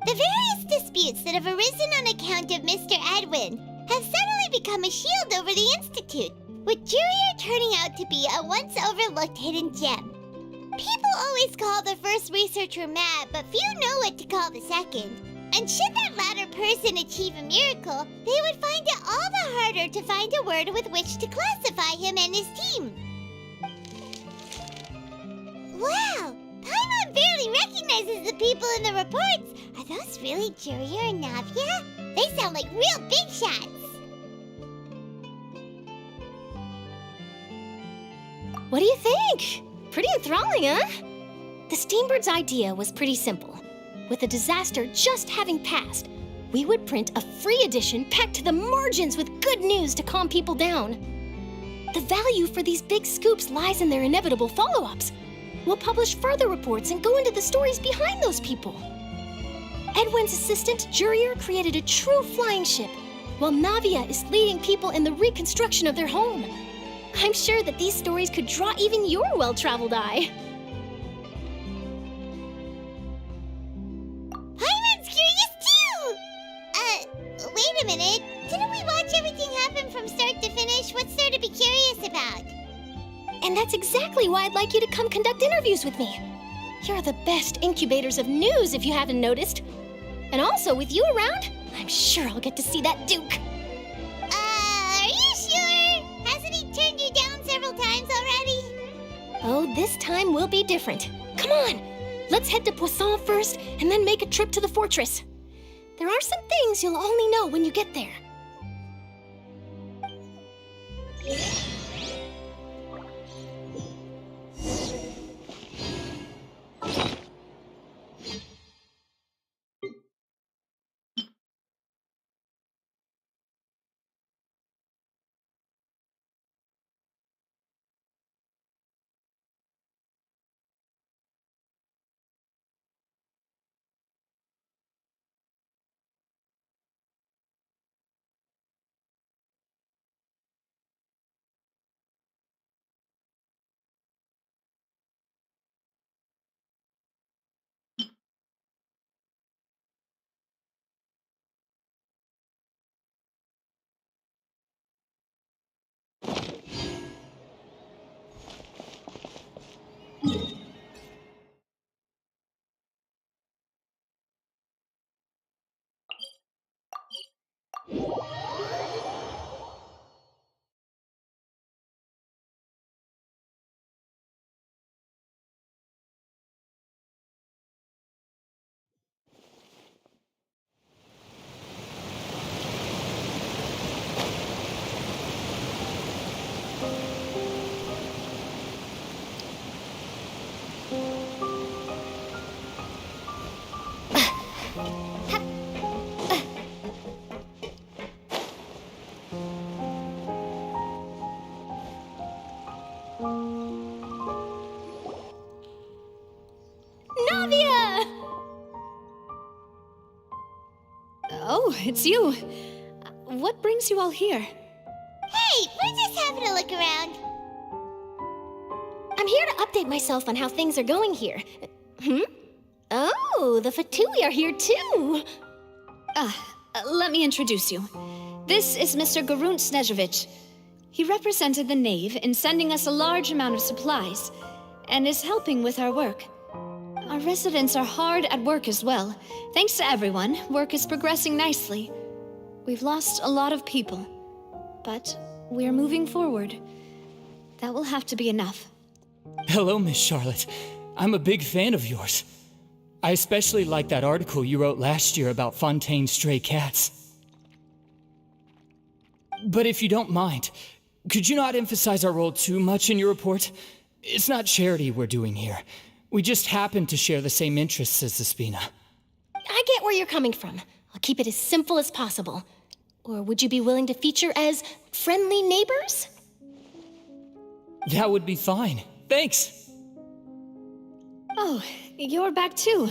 The various disputes that have arisen on account of Mr. Edwin have suddenly become a shield over the Institute, with Jurier turning out to be a once overlooked hidden gem. People always call the first researcher mad, but few know what to call the second. And should that latter person achieve a miracle, they would find it all the harder to find a word with which to classify him and his team. Wow! Paimon barely recognizes the people in the reports. Are those really Jurier and Navia? They sound like real big shots. What do you think? Pretty enthralling, huh? The Steambird's idea was pretty simple. With the disaster just having passed, we would print a free edition packed to the margins with good news to calm people down. The value for these big scoops lies in their inevitable follow-ups. We'll publish further reports and go into the stories behind those people. Edwin's assistant, Jurier, created a true flying ship, while Navia is leading people in the reconstruction of their home. I'm sure that these stories could draw even your well-traveled eye. Paimon's curious too! Wait a minute. Didn't we watch everything happen from start to finish? What's there to be curious about? And that's exactly why I'd like you to come conduct interviews with me. You're the best incubators of news, if you haven't noticed. And also, with you around, I'm sure I'll get to see that Duke. Are you sure? Hasn't he turned you down several times already? Oh, this time will be different. Come on, let's head to Poisson first, and then make a trip to the fortress. There are some things you'll only know when you get there. Navia! Oh, it's you. What brings you all here? Hey, we're just having a look around. I'm here to update myself on how things are going here. Oh, the Fatui are here too! Let me introduce you. This is Mr. Garunt Snežević. He represented the Knave in sending us a large amount of supplies, and is helping with our work. Our residents are hard at work as well. Thanks to everyone, work is progressing nicely. We've lost a lot of people, but we're moving forward. That will have to be enough. Hello, Miss Charlotte. I'm a big fan of yours. I especially like that article you wrote last year about Fontaine's stray cats. But if you don't mind, could you not emphasize our role too much in your report? It's not charity we're doing here. We just happen to share the same interests as the Spina. I get where you're coming from. I'll keep it as simple as possible. Or would you be willing to feature as friendly neighbors? That would be fine. Thanks! Oh, you're back too.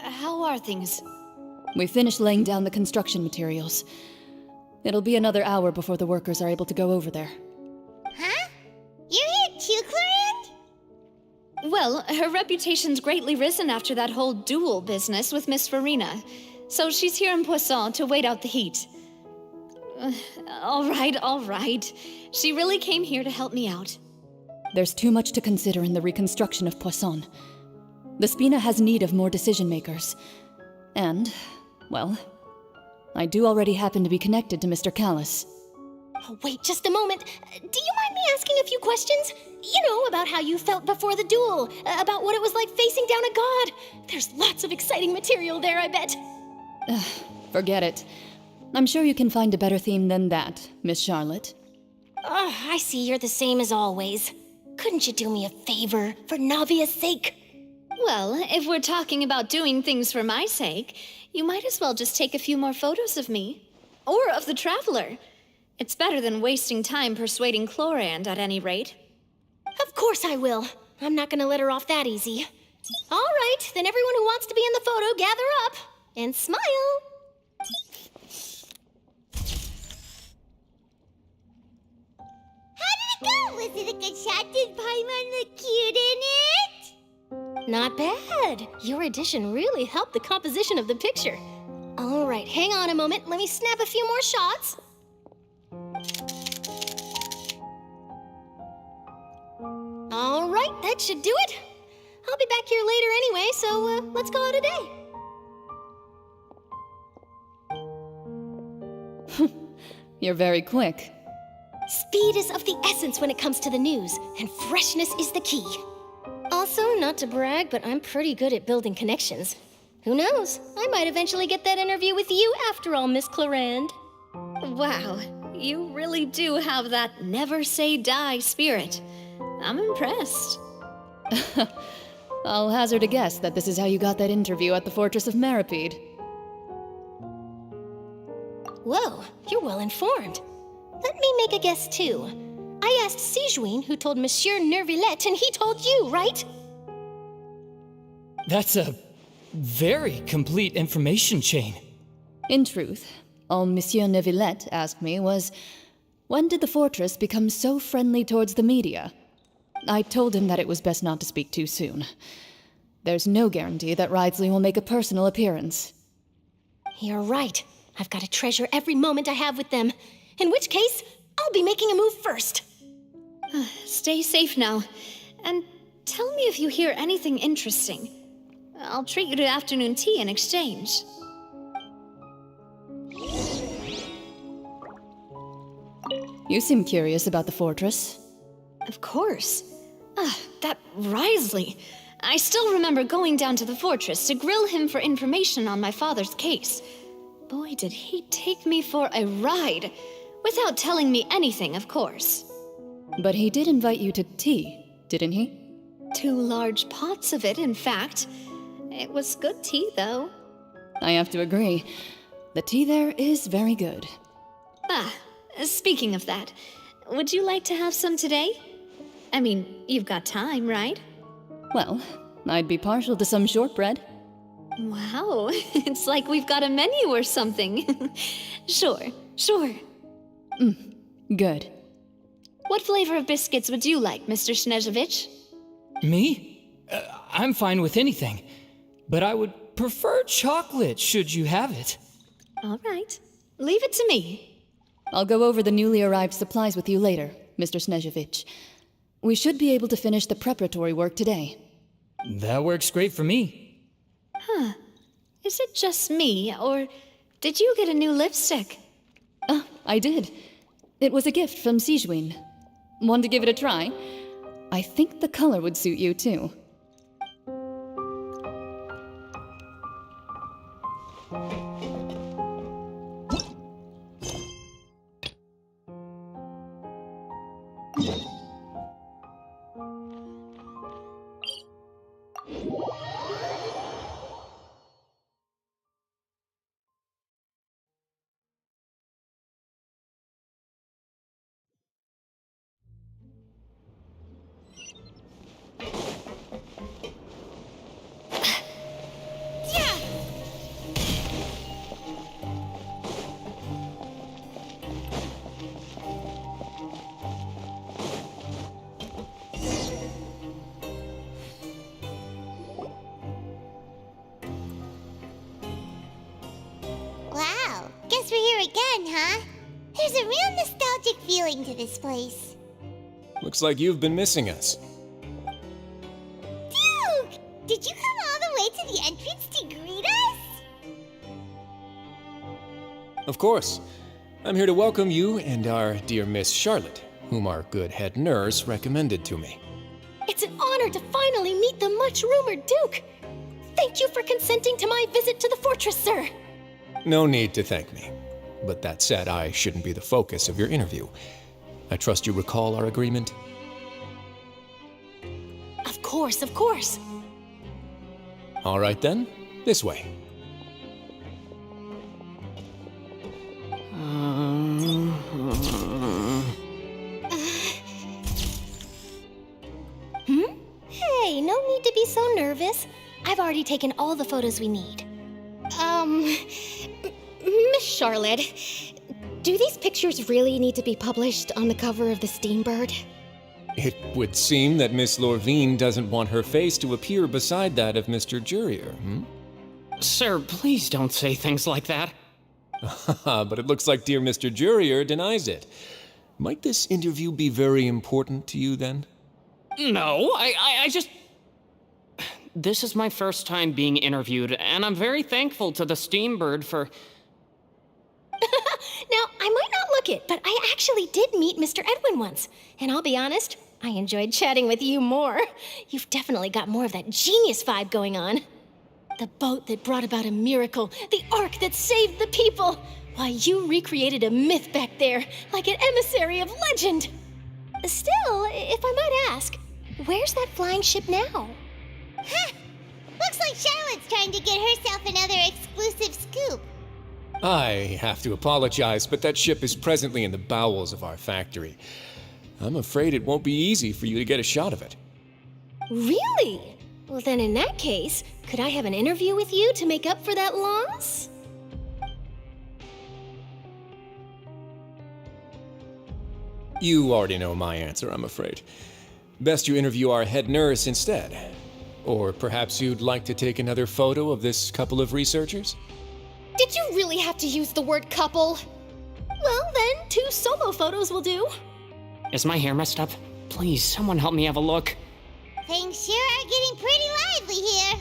How are things? We finished laying down the construction materials. It'll be another hour before the workers are able to go over there. Huh? You're here too, Clorinde? Well, her reputation's greatly risen after that whole duel business with Miss Farina, so she's here in Poisson to wait out the heat. All right. She really came here to help me out. There's too much to consider in the reconstruction of Poisson. The Spina has need of more decision-makers. And, well, I do already happen to be connected to Mr. Callis. Oh, wait just a moment. Do you mind me asking a few questions? You know, about how you felt before the duel, about what it was like facing down a god. There's lots of exciting material there, I bet. Forget it. I'm sure you can find a better theme than that, Miss Charlotte. I see you're the same as always. Couldn't you do me a favor, for Navia's sake? Well, if we're talking about doing things for my sake, you might as well just take a few more photos of me. Or of the Traveler. It's better than wasting time persuading Clorinde, at any rate. Of course I will. I'm not gonna let her off that easy. All right, then everyone who wants to be in the photo, gather up. And smile. Was it a good shot? Did Paimon look cute in it? Not bad. Your addition really helped the composition of the picture. All right, hang on a moment. Let me snap a few more shots. All right, that should do it. I'll be back here later anyway, so let's call it a day. You're very quick. Speed is of the essence when it comes to the news, and freshness is the key. Also, not to brag, but I'm pretty good at building connections. Who knows? I might eventually get that interview with you after all, Miss Clorinde. Wow, you really do have that never say die spirit. I'm impressed. I'll hazard a guess that this is how you got that interview at the Fortress of Maripede. Whoa, you're well informed. Let me make a guess, too. I asked Sijuin, who told Monsieur Nervillet, and he told you, right? That's a very complete information chain. In truth, all Monsieur Nervillet asked me was, when did the fortress become so friendly towards the media? I told him that it was best not to speak too soon. There's no guarantee that Ridsley will make a personal appearance. You're right. I've got to treasure every moment I have with them. In which case, I'll be making a move first. Stay safe now. And tell me if you hear anything interesting. I'll treat you to afternoon tea in exchange. You seem curious about the fortress. Of course. That Wriothesley. I still remember going down to the fortress to grill him for information on my father's case. Boy, did he take me for a ride. Without telling me anything, of course. But he did invite you to tea, didn't he? 2 large pots of it, in fact. It was good tea, though. I have to agree. The tea there is very good. Speaking of that, would you like to have some today? I mean, you've got time, right? Well, I'd be partial to some shortbread. Wow, it's like we've got a menu or something. Sure. Good. What flavor of biscuits would you like, Mr. Snezhevich? Me? I'm fine with anything. But I would prefer chocolate, should you have it. All right. Leave it to me. I'll go over the newly arrived supplies with you later, Mr. Snezhevich. We should be able to finish the preparatory work today. That works great for me. Huh. Is it just me, or did you get a new lipstick? I did. It was a gift from Sijwin. Want to give it a try? I think the color would suit you, too. Wow, guess we're here again, huh? There's a real nostalgic feeling to this place. Looks like you've been missing us. Duke! Did you come all the way to the entrance to greet us? Of course. I'm here to welcome you and our dear Miss Charlotte, whom our good head nurse recommended to me. It's an honor to finally meet the much-rumored Duke. Thank you for consenting to my visit to the fortress, sir. No need to thank me. But that said, I shouldn't be the focus of your interview. I trust you recall our agreement? Of course, of course. All right then, this way. Hey, no need to be so nervous. I've already taken all the photos we need. Miss Charlotte, do these pictures really need to be published on the cover of the Steambird? It would seem that Miss Lorvine doesn't want her face to appear beside that of Mr. Jurier, Sir, please don't say things like that. But it looks like dear Mr. Jurier denies it. Might this interview be very important to you, then? No, I just... This is my first time being interviewed, and I'm very thankful to the Steambird for... Now, I might not look it, but I actually did meet Mr. Edwin once. And I'll be honest, I enjoyed chatting with you more. You've definitely got more of that genius vibe going on. The boat that brought about a miracle, the ark that saved the people. Why, you recreated a myth back there, like an emissary of legend. Still, if I might ask, where's that flying ship now? Huh! Looks like Charlotte's trying to get herself another exclusive scoop. I have to apologize, but that ship is presently in the bowels of our factory. I'm afraid it won't be easy for you to get a shot of it. Really? Well, then in that case, could I have an interview with you to make up for that loss? You already know my answer, I'm afraid. Best you interview our head nurse instead. Or perhaps you'd like to take another photo of this couple of researchers? Did you really have to use the word couple? Well, then, 2 solo photos will do. Is my hair messed up? Please, someone help me have a look. Things sure are getting pretty lively here.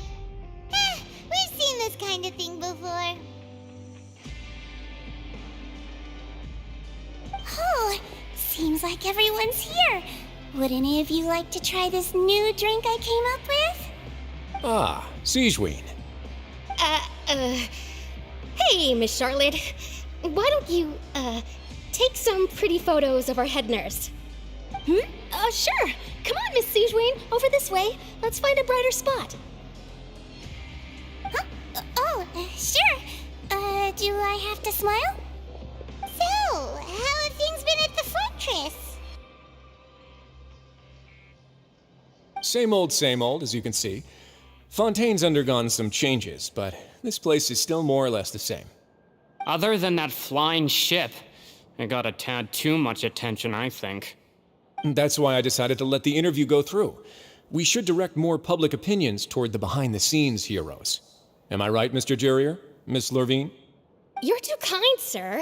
We've seen this kind of thing before. Oh, seems like everyone's here. Would any of you like to try this new drink I came up with? Ah, Sijwin. Hey, Miss Charlotte. Why don't you, take some pretty photos of our head nurse? Sure. Come on, Miss Sijwin. Over this way. Let's find a brighter spot. Sure. Do I have to smile? So, how have things been at the fortress? Same old, as you can see. Fontaine's undergone some changes, but this place is still more or less the same. Other than that flying ship, it got a tad too much attention, I think. That's why I decided to let the interview go through. We should direct more public opinions toward the behind-the-scenes heroes. Am I right, Mr. Jurrier? Miss Lurvine? You're too kind, sir.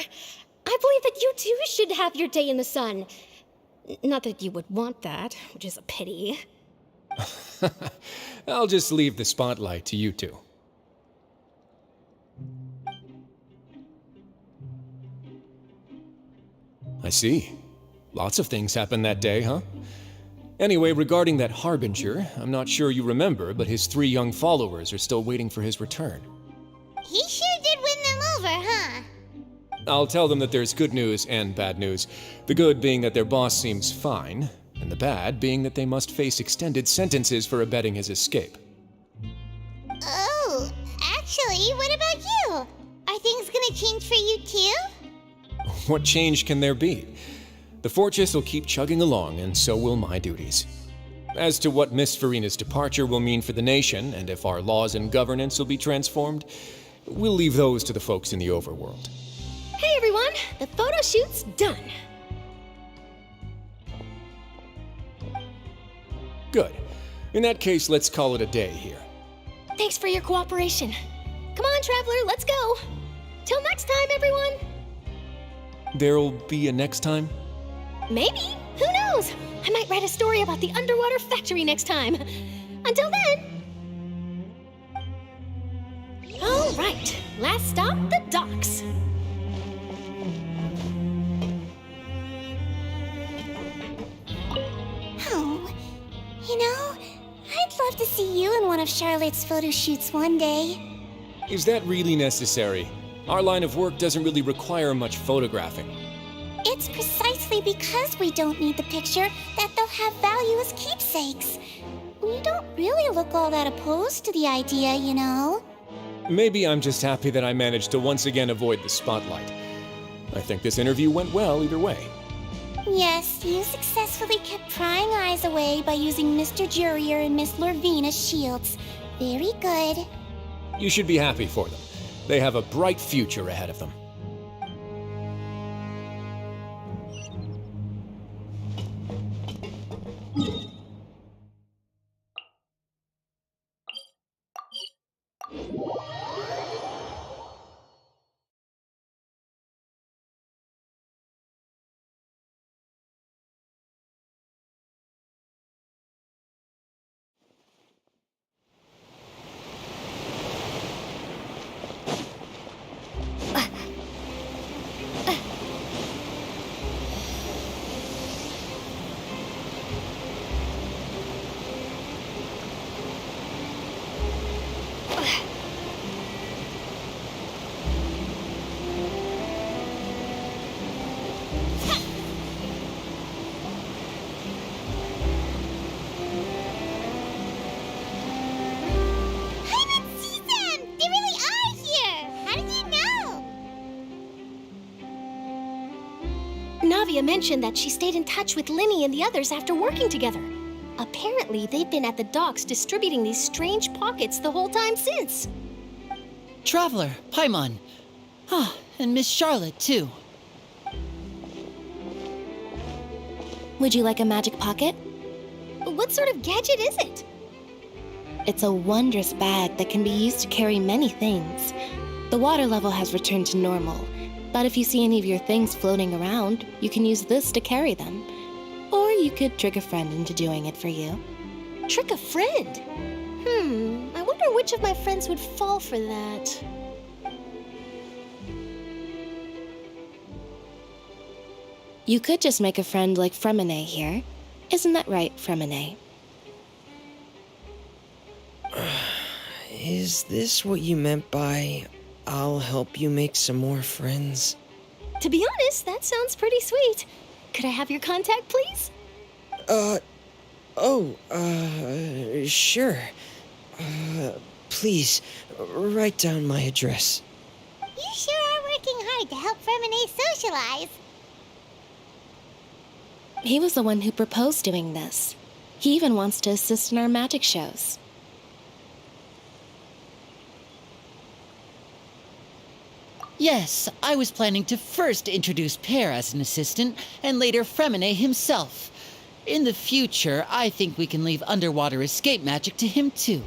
I believe that you too should have your day in the sun. Not that you would want that, which is a pity. I'll just leave the spotlight to you two. I see. Lots of things happened that day, huh? Anyway, regarding that Harbinger, I'm not sure you remember, but his 3 young followers are still waiting for his return. He sure did win them over, huh? I'll tell them that there's good news and bad news. The good being that their boss seems fine, and the bad being that they must face extended sentences for abetting his escape. Oh, actually, what about you? Are things gonna change for you too? What change can there be? The fortress will keep chugging along, and so will my duties. As to what Miss Farina's departure will mean for the nation, and if our laws and governance will be transformed, we'll leave those to the folks in the overworld. Hey everyone, the photo shoot's done. Good. In that case, let's call it a day here. Thanks for your cooperation. Come on, Traveler, let's go. Till next time, everyone. There'll be a next time? Maybe. Who knows? I might write a story about the underwater factory next time. Until then. All right. Last stop, the docks. Oh, you know, I'd love to see you in one of Charlotte's photo shoots one day. Is that really necessary? Our line of work doesn't really require much photographing. It's precisely because we don't need the picture that they'll have value as keepsakes. We don't really look all that opposed to the idea, you know. Maybe I'm just happy that I managed to once again avoid the spotlight. I think this interview went well either way. Yes, you successfully kept prying eyes away by using Mr. Jurrier and Miss Lurvine as shields. Very good. You should be happy for them. They have a bright future ahead of them. Navia mentioned that she stayed in touch with Linny and the others after working together. Apparently, they've been at the docks distributing these strange pockets the whole time since. Traveler, Paimon. Ah, and Miss Charlotte, too. Would you like a magic pocket? What sort of gadget is it? It's a wondrous bag that can be used to carry many things. The water level has returned to normal, but if you see any of your things floating around, you can use this to carry them. Or you could trick a friend into doing it for you. Trick a friend? I wonder which of my friends would fall for that. You could just make a friend like Fremine here. Isn't that right, Fremine? Is this what you meant by, I'll help you make some more friends? To be honest, that sounds pretty sweet. Could I have your contact, please? Sure. Please, write down my address. You sure are working hard to help Fremine socialize. He was the one who proposed doing this. He even wants to assist in our magic shows. Yes, I was planning to first introduce Pear as an assistant, and later Fremine himself. In the future, I think we can leave underwater escape magic to him too.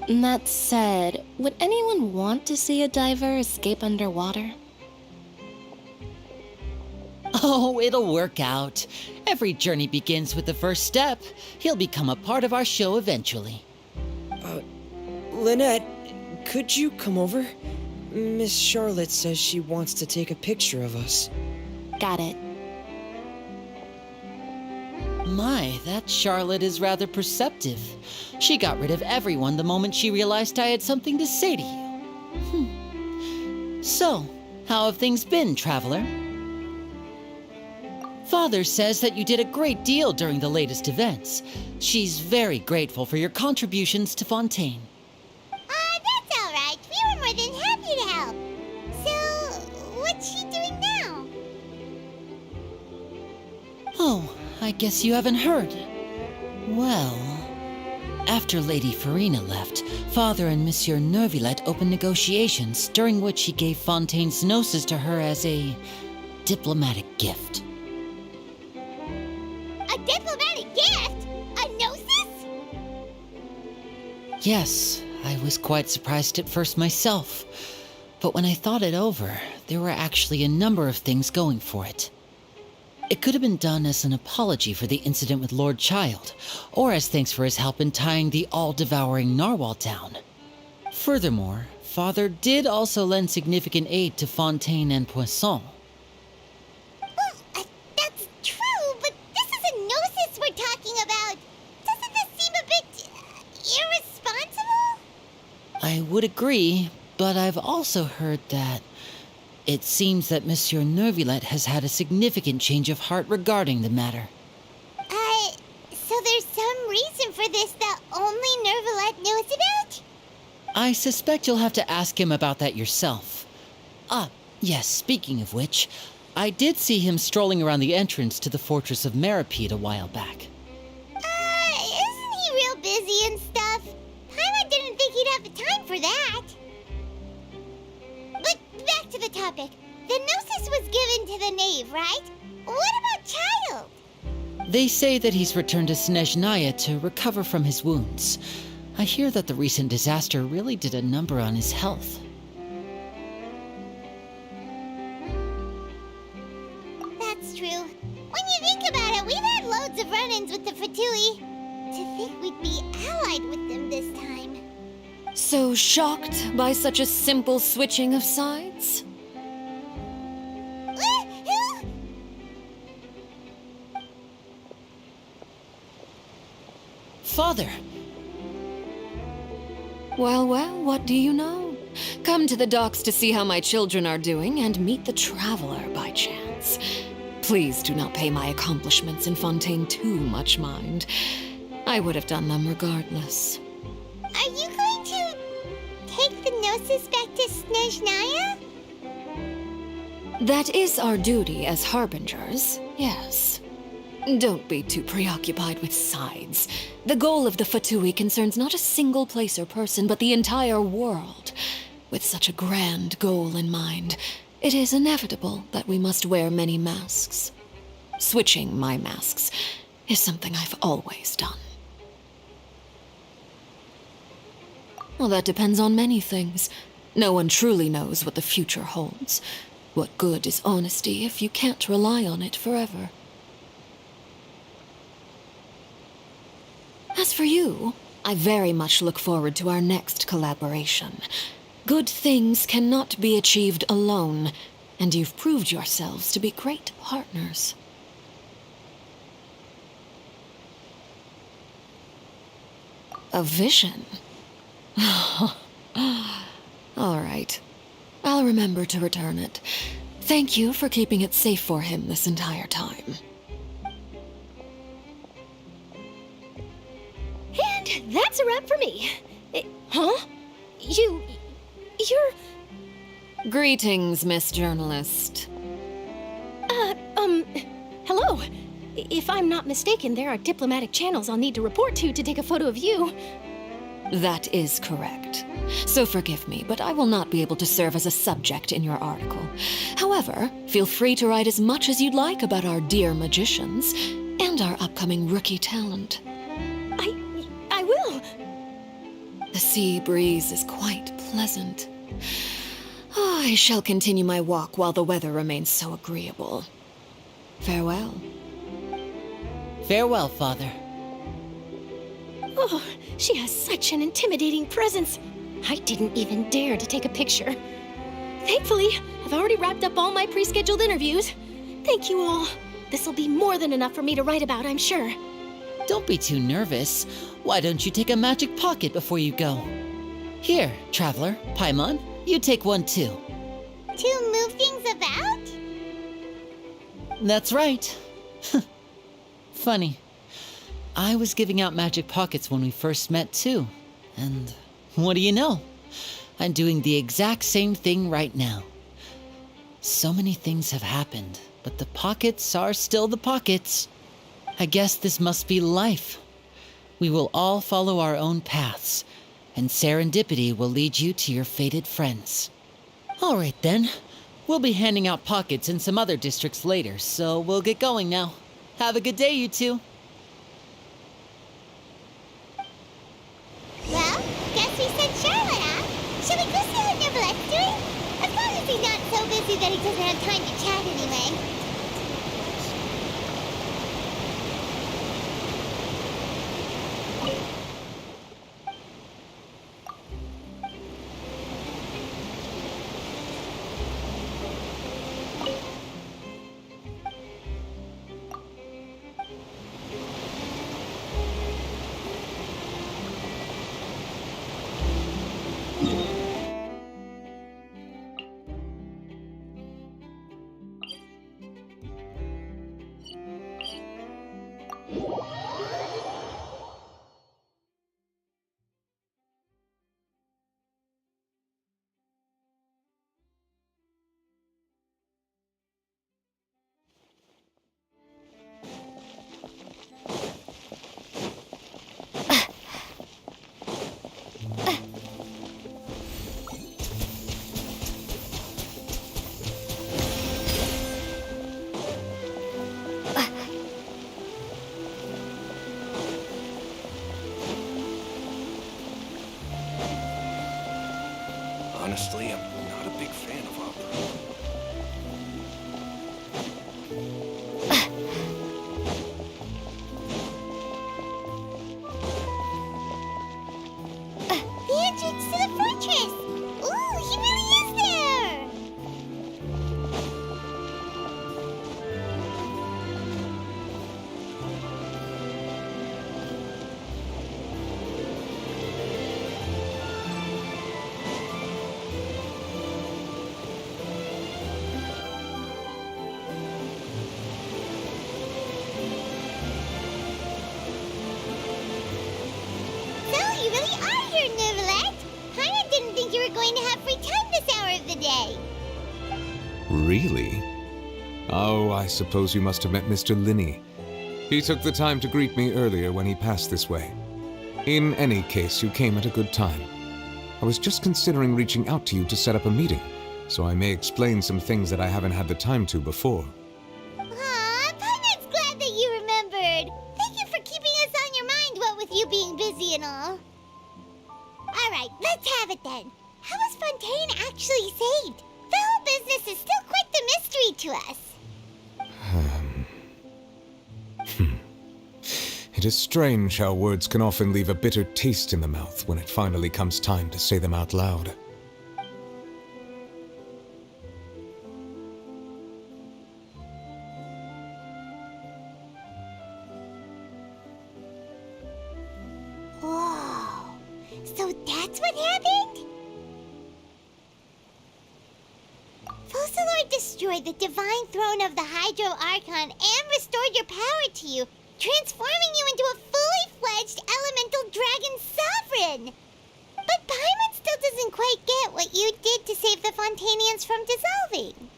That said, would anyone want to see a diver escape underwater? Oh, it'll work out. Every journey begins with the first step. He'll become a part of our show eventually. Lynette, could you come over? Miss Charlotte says she wants to take a picture of us. Got it. My, that Charlotte is rather perceptive. She got rid of everyone the moment she realized I had something to say to you. So, how have things been, traveler? Father says that you did a great deal during the latest events. She's very grateful for your contributions to Fontaine. That's all right. We were more than happy to help. So, what's she doing now? Oh, I guess you haven't heard. Well, after Lady Farina left, Father and Monsieur Neuvillette opened negotiations, during which he gave Fontaine's gnosis to her as a diplomatic gift. A diplomatic gift? A gnosis? Yes, I was quite surprised at first myself. But when I thought it over, there were actually a number of things going for it. It could have been done as an apology for the incident with Lord Child, or as thanks for his help in tying the all-devouring narwhal down. Furthermore, Father did also lend significant aid to Fontaine and Poisson. That's true, but this is a gnosis we're talking about. Doesn't this seem a bit irresponsible? I would agree, but I've also heard that it seems that Monsieur Neuvillette has had a significant change of heart regarding the matter. So there's some reason for this that only Neuvillette knows about? I suspect you'll have to ask him about that yourself. Yes, speaking of which, I did see him strolling around the entrance to the Fortress of Meripede a while back. Isn't he real busy and stuff? Paimon didn't think he'd have the time for that. But back to the topic. The gnosis was given to the knave, right? What about Child? They say that he's returned to Snezhnaya to recover from his wounds. I hear that the recent disaster really did a number on his health. That's true. When you think about it, we've had loads of run-ins with the Fatui. To think we'd be allied with them this time. So shocked by such a simple switching of sides? Father! Well, what do you know? Come to the docks to see how my children are doing and meet the traveler by chance. Please do not pay my accomplishments in Fontaine too much mind. I would have done them regardless. Are you going to take the gnosis back to Snezhnaya? That is our duty as harbingers, yes. Don't be too preoccupied with sides. The goal of the Fatui concerns not a single place or person, but the entire world. With such a grand goal in mind, it is inevitable that we must wear many masks. Switching my masks is something I've always done. Well, that depends on many things. No one truly knows what the future holds. What good is honesty if you can't rely on it forever? As for you, I very much look forward to our next collaboration. Good things cannot be achieved alone, and you've proved yourselves to be great partners. A vision? All right. I'll remember to return it. Thank you for keeping it safe for him this entire time. And that's a wrap for me. Huh? You're... Greetings, Miss Journalist. Hello. If I'm not mistaken, there are diplomatic channels I'll need to report to take a photo of you. That is correct. So forgive me, but I will not be able to serve as a subject in your article. However, feel free to write as much as you'd like about our dear magicians. And our upcoming rookie talent. I will. The sea breeze is quite pleasant. I shall continue my walk while the weather remains so agreeable. Farewell. Farewell, Father. Oh, she has such an intimidating presence. I didn't even dare to take a picture. Thankfully, I've already wrapped up all my pre-scheduled interviews. Thank you all. This'll be more than enough for me to write about, I'm sure. Don't be too nervous. Why don't you take a magic pocket before you go? Here, Traveler, Paimon, you take one too. To move things about? That's right. Funny. I was giving out magic pockets when we first met too. And what do you know? I'm doing the exact same thing right now. So many things have happened, but the pockets are still the pockets. I guess this must be life. We will all follow our own paths, and serendipity will lead you to your fated friends. All right then. We'll be handing out pockets in some other districts later, so we'll get going now. Have a good day, you two. Well, guess we sent Charlotte out. Shall we go see what Neverlette's doing? As long as he's not so busy that he doesn't have time to chat anyway. Honestly, I'm not a big fan of opera. The entrance to the fortress! Ooh, he really is there! So, you really are here, Neverlet! Paimon didn't think you were going to have free time this hour of the day. Really? Oh, I suppose you must have met Mr. Linney. He took the time to greet me earlier when he passed this way. In any case, you came at a good time. I was just considering reaching out to you to set up a meeting, so I may explain some things that I haven't had the time to before. Aw, Paimon's glad that you remembered. Thank you for keeping us on your mind, what with you being busy and all. Alright, let's have it then. How was Fontaine actually saved? The whole business is still quite the mystery to us. It is strange how words can often leave a bitter taste in the mouth when it finally comes time to say them out loud. Whoa. So that's what happened? Focalor destroyed the divine throne of the Hydro Archon and restored your power to you, transforming you into a fully fledged elemental dragon sovereign. But Paimon still doesn't quite get what you did to save the Fontanians from dissolving.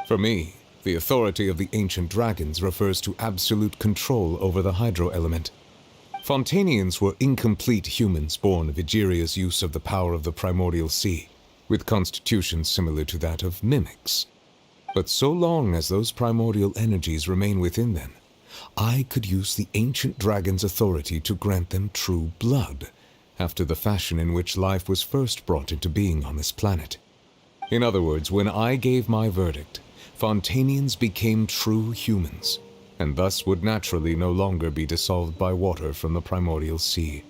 For me, the authority of the ancient dragons refers to absolute control over the hydro element. Fontanians were incomplete humans born of Egeria's use of the power of the primordial sea, with constitutions similar to that of mimics. But so long as those primordial energies remain within them, I could use the ancient dragon's authority to grant them true blood, after the fashion in which life was first brought into being on this planet. In other words, when I gave my verdict, Fontanians became true humans, and thus would naturally no longer be dissolved by water from the primordial sea.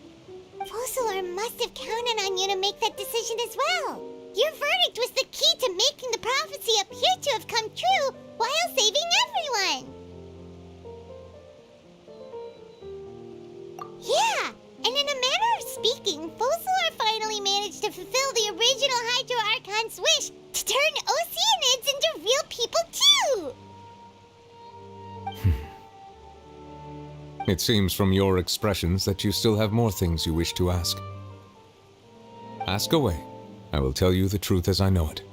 Focalor must have counted on you to make that decision as well. Your verdict was the key to making the prophecy appear to have come true while saving everyone. Yeah, and in a manner of speaking, Focalor finally managed to fulfill the original Hydro Archon's wish to turn Oceanids into real people too! It seems from your expressions that you still have more things you wish to ask. Ask away. I will tell you the truth as I know it.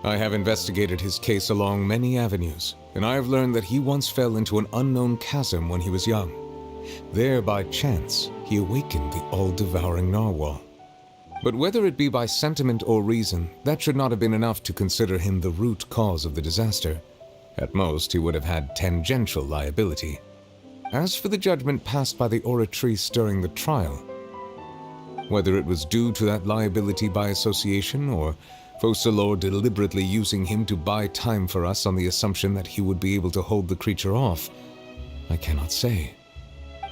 I have investigated his case along many avenues, and I have learned that he once fell into an unknown chasm when he was young. There, by chance, he awakened the all-devouring narwhal. But whether it be by sentiment or reason, that should not have been enough to consider him the root cause of the disaster. At most, he would have had tangential liability. As for the judgment passed by the Oratrice during the trial, whether it was due to that liability by association, or Focalor deliberately using him to buy time for us on the assumption that he would be able to hold the creature off, I cannot say.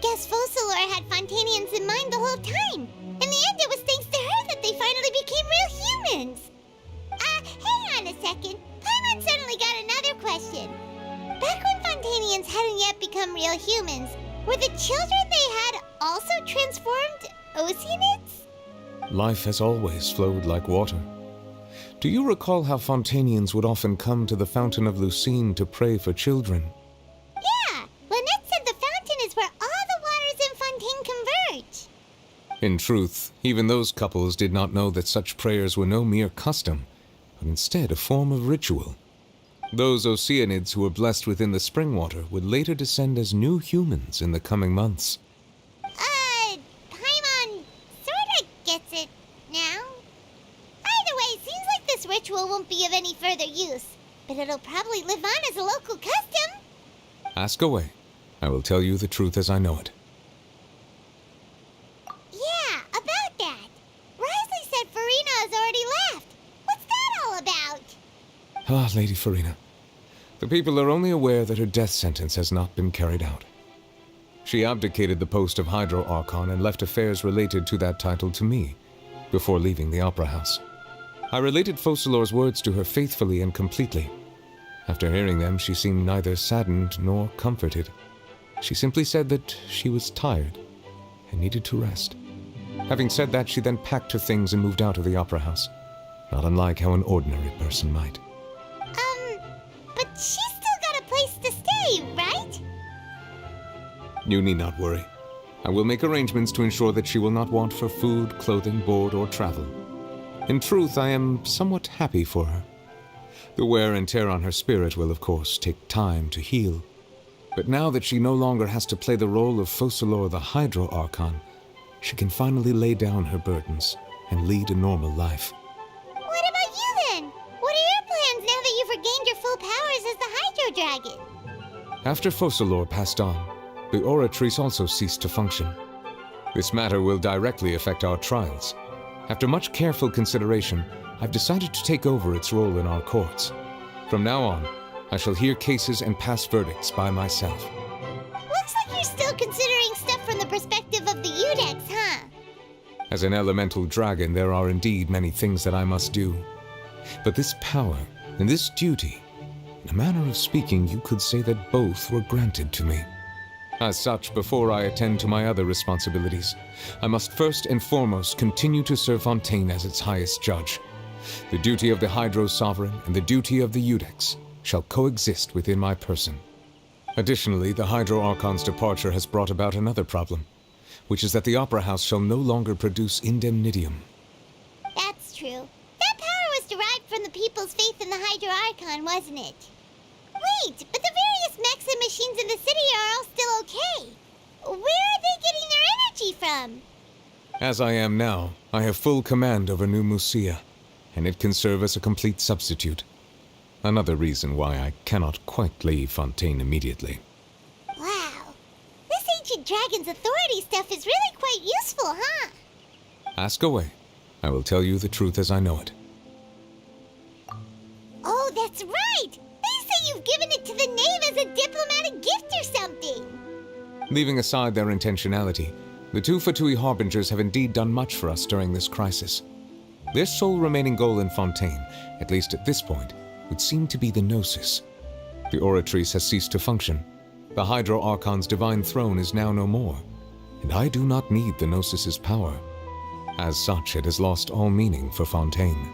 Guess Focalor had Fontanians in mind the whole time. In the end, it was thanks to her that they finally became real humans. Hang on a second. Paimon suddenly got another question. Back when Fontanians hadn't yet become real humans, were the children they had also transformed Oceanids? Life has always flowed like water. Do you recall how Fontanians would often come to the Fountain of Lucine to pray for children? Yeah, Lynette said the fountain is where all the waters in Fontaine converge. In truth, even those couples did not know that such prayers were no mere custom, but instead a form of ritual. Those Oceanids who were blessed within the spring water would later descend as new humans in the coming months. Paimon sorta gets it now. Either way, it seems like this ritual won't be of any further use, but it'll probably live on as a local custom. Ask away. I will tell you the truth as I know it. Yeah, about that. Risley said Farina has already left. What's that all about? Ah, Lady Farina. The people are only aware that her death sentence has not been carried out. She abdicated the post of Hydro Archon and left affairs related to that title to me, before leaving the Opera House. I related Focalor's words to her faithfully and completely. After hearing them, she seemed neither saddened nor comforted. She simply said that she was tired and needed to rest. Having said that, she then packed her things and moved out of the Opera House, not unlike how an ordinary person might. But she's still got a place to stay, right? You need not worry. I will make arrangements to ensure that she will not want for food, clothing, board, or travel. In truth, I am somewhat happy for her. The wear and tear on her spirit will, of course, take time to heal. But now that she no longer has to play the role of Focalor the Hydro Archon, she can finally lay down her burdens and lead a normal life. What about you then? What are your plans now that you've regained your full powers as the Hydro Dragon? After Focalor passed on, the Oratrice also ceased to function. This matter will directly affect our trials. After much careful consideration, I've decided to take over its role in our courts. From now on, I shall hear cases and pass verdicts by myself. Looks like you're still considering stuff from the perspective of the Udex, huh? As an elemental dragon, there are indeed many things that I must do. But this power and this duty, in a manner of speaking, you could say that both were granted to me. As such, before I attend to my other responsibilities, I must first and foremost continue to serve Fontaine as its highest judge. The duty of the Hydro Sovereign and the duty of the Udex shall coexist within my person. Additionally, the Hydro Archon's departure has brought about another problem, which is that the Opera House shall no longer produce indemnitium. That's true. That power was derived from the people's faith in the Hydro Archon, wasn't it? Wait, but the various mechs and machines in the city are all still okay. Where are they getting their energy from? As I am now, I have full command over New Musia, and it can serve as a complete substitute. Another reason why I cannot quite leave Fontaine immediately. Wow. This ancient dragon's authority stuff is really quite useful, huh? Ask away. I will tell you the truth as I know it. Oh, that's right! They say you've given it to the knave as a diplomatic gift or something! Leaving aside their intentionality, the two Fatui Harbingers have indeed done much for us during this crisis. Their sole remaining goal in Fontaine, at least at this point, would seem to be the Gnosis. The Oratrice has ceased to function. The Hydro Archon's divine throne is now no more, and I do not need the Gnosis's power. As such, it has lost all meaning for Fontaine.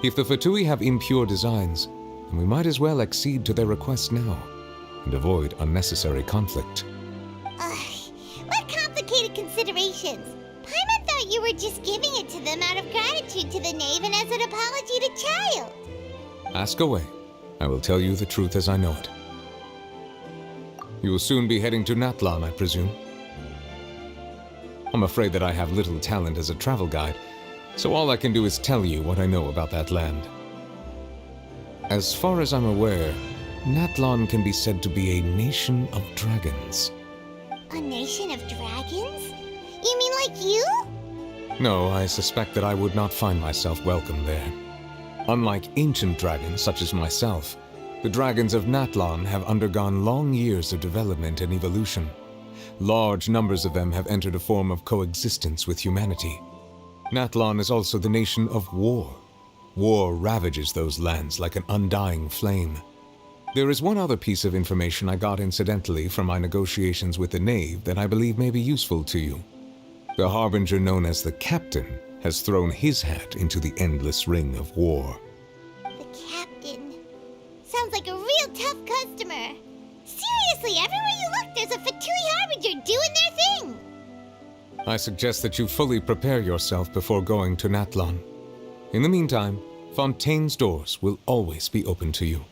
If the Fatui have impure designs, then we might as well accede to their request now, and avoid unnecessary conflict. What complicated considerations? Paimon thought you were just giving it to them out of gratitude to the knave and as an apology to Child. Ask away. I will tell you the truth as I know it. You will soon be heading to Natlan, I presume. I'm afraid that I have little talent as a travel guide, so all I can do is tell you what I know about that land. As far as I'm aware, Natlan can be said to be a nation of dragons. A nation of dragons? You mean like you? No, I suspect that I would not find myself welcome there. Unlike ancient dragons such as myself, the dragons of Natlan have undergone long years of development and evolution. Large numbers of them have entered a form of coexistence with humanity. Natlan is also the nation of war. War ravages those lands like an undying flame. There is one other piece of information I got incidentally from my negotiations with the knave that I believe may be useful to you. The harbinger known as the Captain has thrown his hat into the endless ring of war. The Captain. Sounds like a real tough customer. Seriously, everywhere you look, there's a Fatui Harbinger doing their thing. I suggest that you fully prepare yourself before going to Natlan. In the meantime, Fontaine's doors will always be open to you.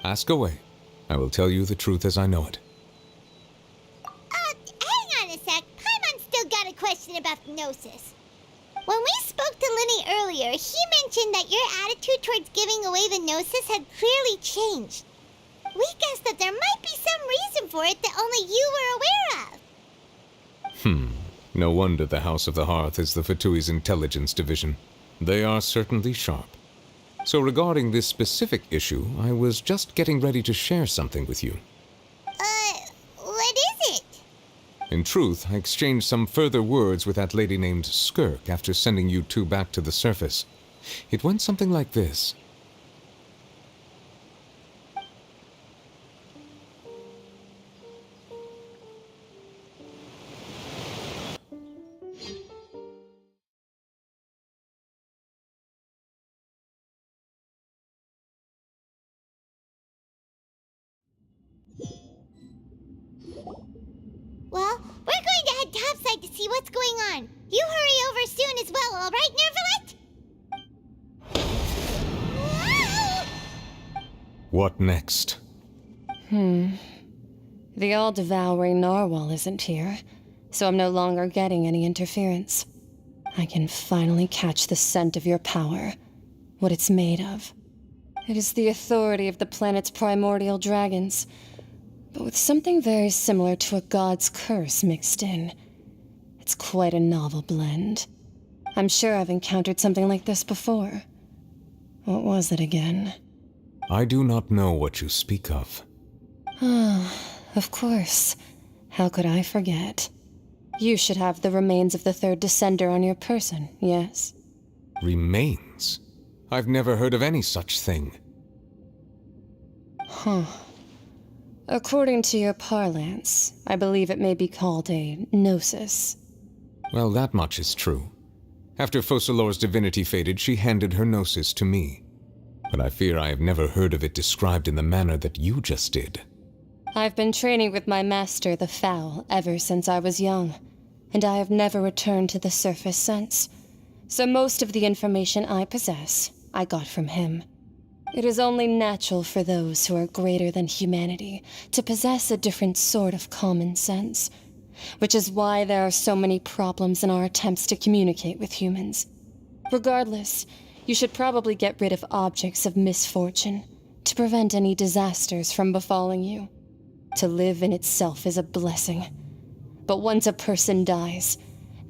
Ask away. I will tell you the truth as I know it. Hang on a sec. Paimon's still got a question about the Gnosis. When we spoke to Linny earlier, he mentioned that your attitude towards giving away the Gnosis had clearly changed. We guessed that there might be some reason for it that only you were aware of. No wonder the House of the Hearth is the Fatui's intelligence division. They are certainly sharp. So regarding this specific issue, I was just getting ready to share something with you. What is it? In truth, I exchanged some further words with that lady named Skirk after sending you two back to the surface. It went something like this. Well, we're going to head topside to see what's going on. You hurry over soon as well, all right, Nervalet? What next? The all-devouring narwhal isn't here, so I'm no longer getting any interference. I can finally catch the scent of your power, what it's made of. It is the authority of the planet's primordial dragons, but with something very similar to a god's curse mixed in. It's quite a novel blend. I'm sure I've encountered something like this before. What was it again? I do not know what you speak of. Of course. How could I forget? You should have the remains of the third descender on your person, yes? Remains? I've never heard of any such thing. According to your parlance, I believe it may be called a gnosis. Well, that much is true. After Focalor's divinity faded, she handed her gnosis to me. But I fear I have never heard of it described in the manner that you just did. I've been training with my master, the Foul, ever since I was young, and I have never returned to the surface since. So most of the information I possess, I got from him. It is only natural for those who are greater than humanity to possess a different sort of common sense, which is why there are so many problems in our attempts to communicate with humans. Regardless, You should probably get rid of objects of misfortune to prevent any disasters from befalling you. To live in itself is a blessing. But once a person dies,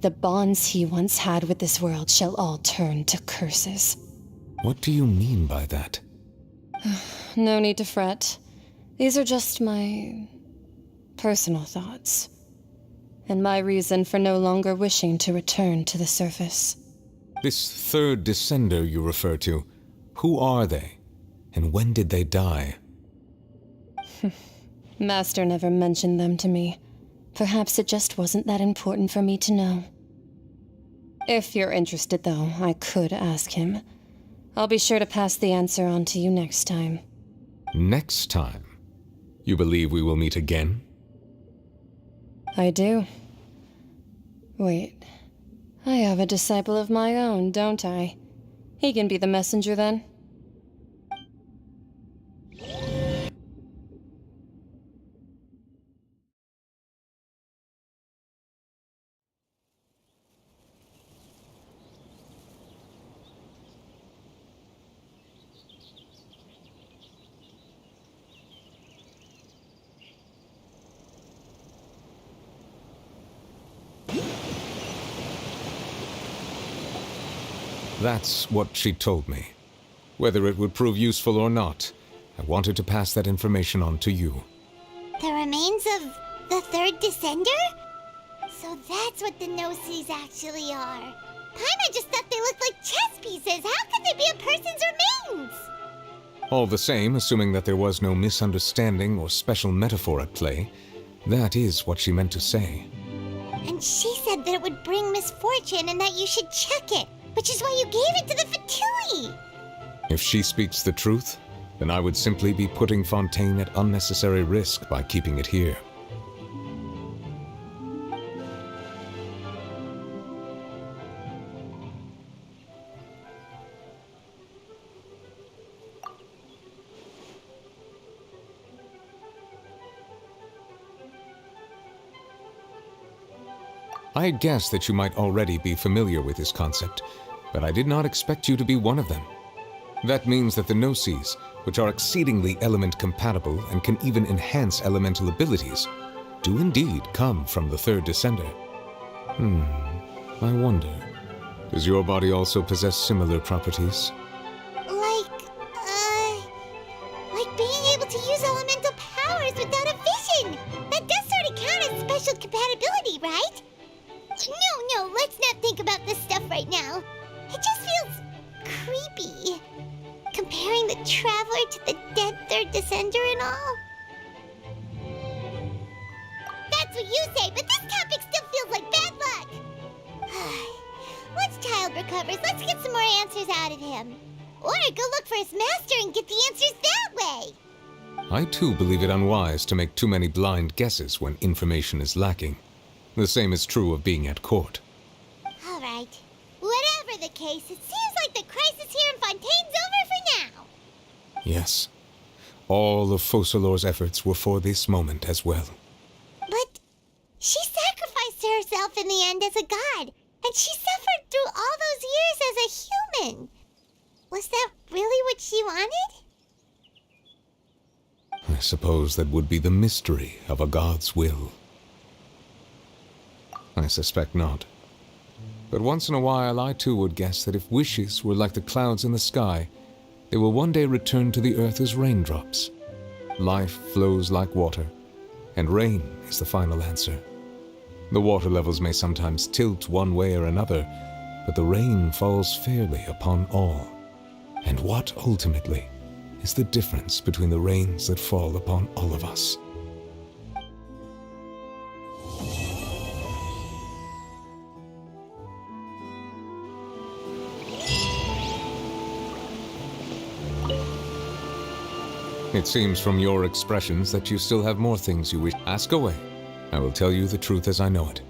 the bonds he once had with this world shall all turn to curses. What do you mean by that? No need to fret. These are just my personal thoughts, and my reason for no longer wishing to return to the surface. This third descender you refer to, who are they? And when did they die? Master never mentioned them to me. Perhaps it just wasn't that important for me to know. If you're interested, though, I could ask him. I'll be sure to pass the answer on to you next time. Next time? You believe we will meet again? I do. Wait. I have a disciple of my own, don't I? He can be the messenger then. That's what she told me. Whether it would prove useful or not, I wanted to pass that information on to you. The remains of the third descender? So that's what the Gnosis actually are. Paimon just thought they looked like chess pieces. How could they be a person's remains? All the same, assuming that there was no misunderstanding or special metaphor at play, that is what she meant to say. And she said that it would bring misfortune and that you should check it, which is why you gave it to the Fatui. If she speaks the truth, then I would simply be putting Fontaine at unnecessary risk by keeping it here. I had guessed that you might already be familiar with this concept, but I did not expect you to be one of them. That means that the Gnosis, which are exceedingly element-compatible and can even enhance elemental abilities, do indeed come from the third descender. I wonder, does your body also possess similar properties? Like being able to use elemental powers without a vision. That does sort of count as special compatibility, right? No, let's not think about this stuff right now. It just feels creepy. Comparing the Traveler to the dead third descender and all. That's what you say, but this topic still feels like bad luck. Once Child recovers, let's get some more answers out of him. Or go look for his master and get the answers that way. I too believe it unwise to make too many blind guesses when information is lacking. The same is true of being at court. All right. Whatever the case, it seems like the crisis here in Fontaine's over for now. Yes. All of Focalor's efforts were for this moment as well. But she sacrificed herself in the end as a god, and she suffered through all those years as a human. Was that really what she wanted? I suppose that would be the mystery of a god's will. I suspect not. But once in a while, I too would guess that if wishes were like the clouds in the sky, they will one day return to the earth as raindrops. Life flows like water, and rain is the final answer. The water levels may sometimes tilt one way or another, but the rain falls fairly upon all. And what, ultimately, is the difference between the rains that fall upon all of us? It seems from your expressions that you still have more things you wish. Ask away. I will tell you the truth as I know it.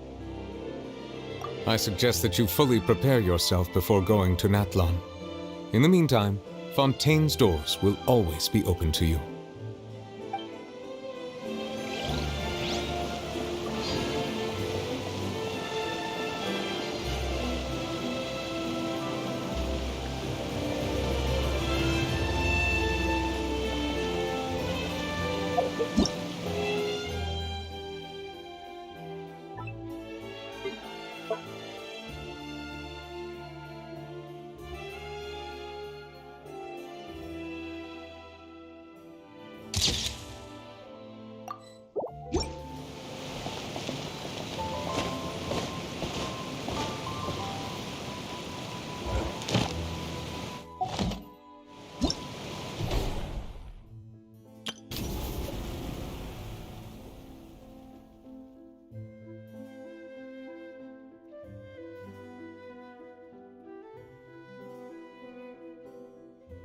I suggest that you fully prepare yourself before going to Natlan. In the meantime, Fontaine's doors will always be open to you.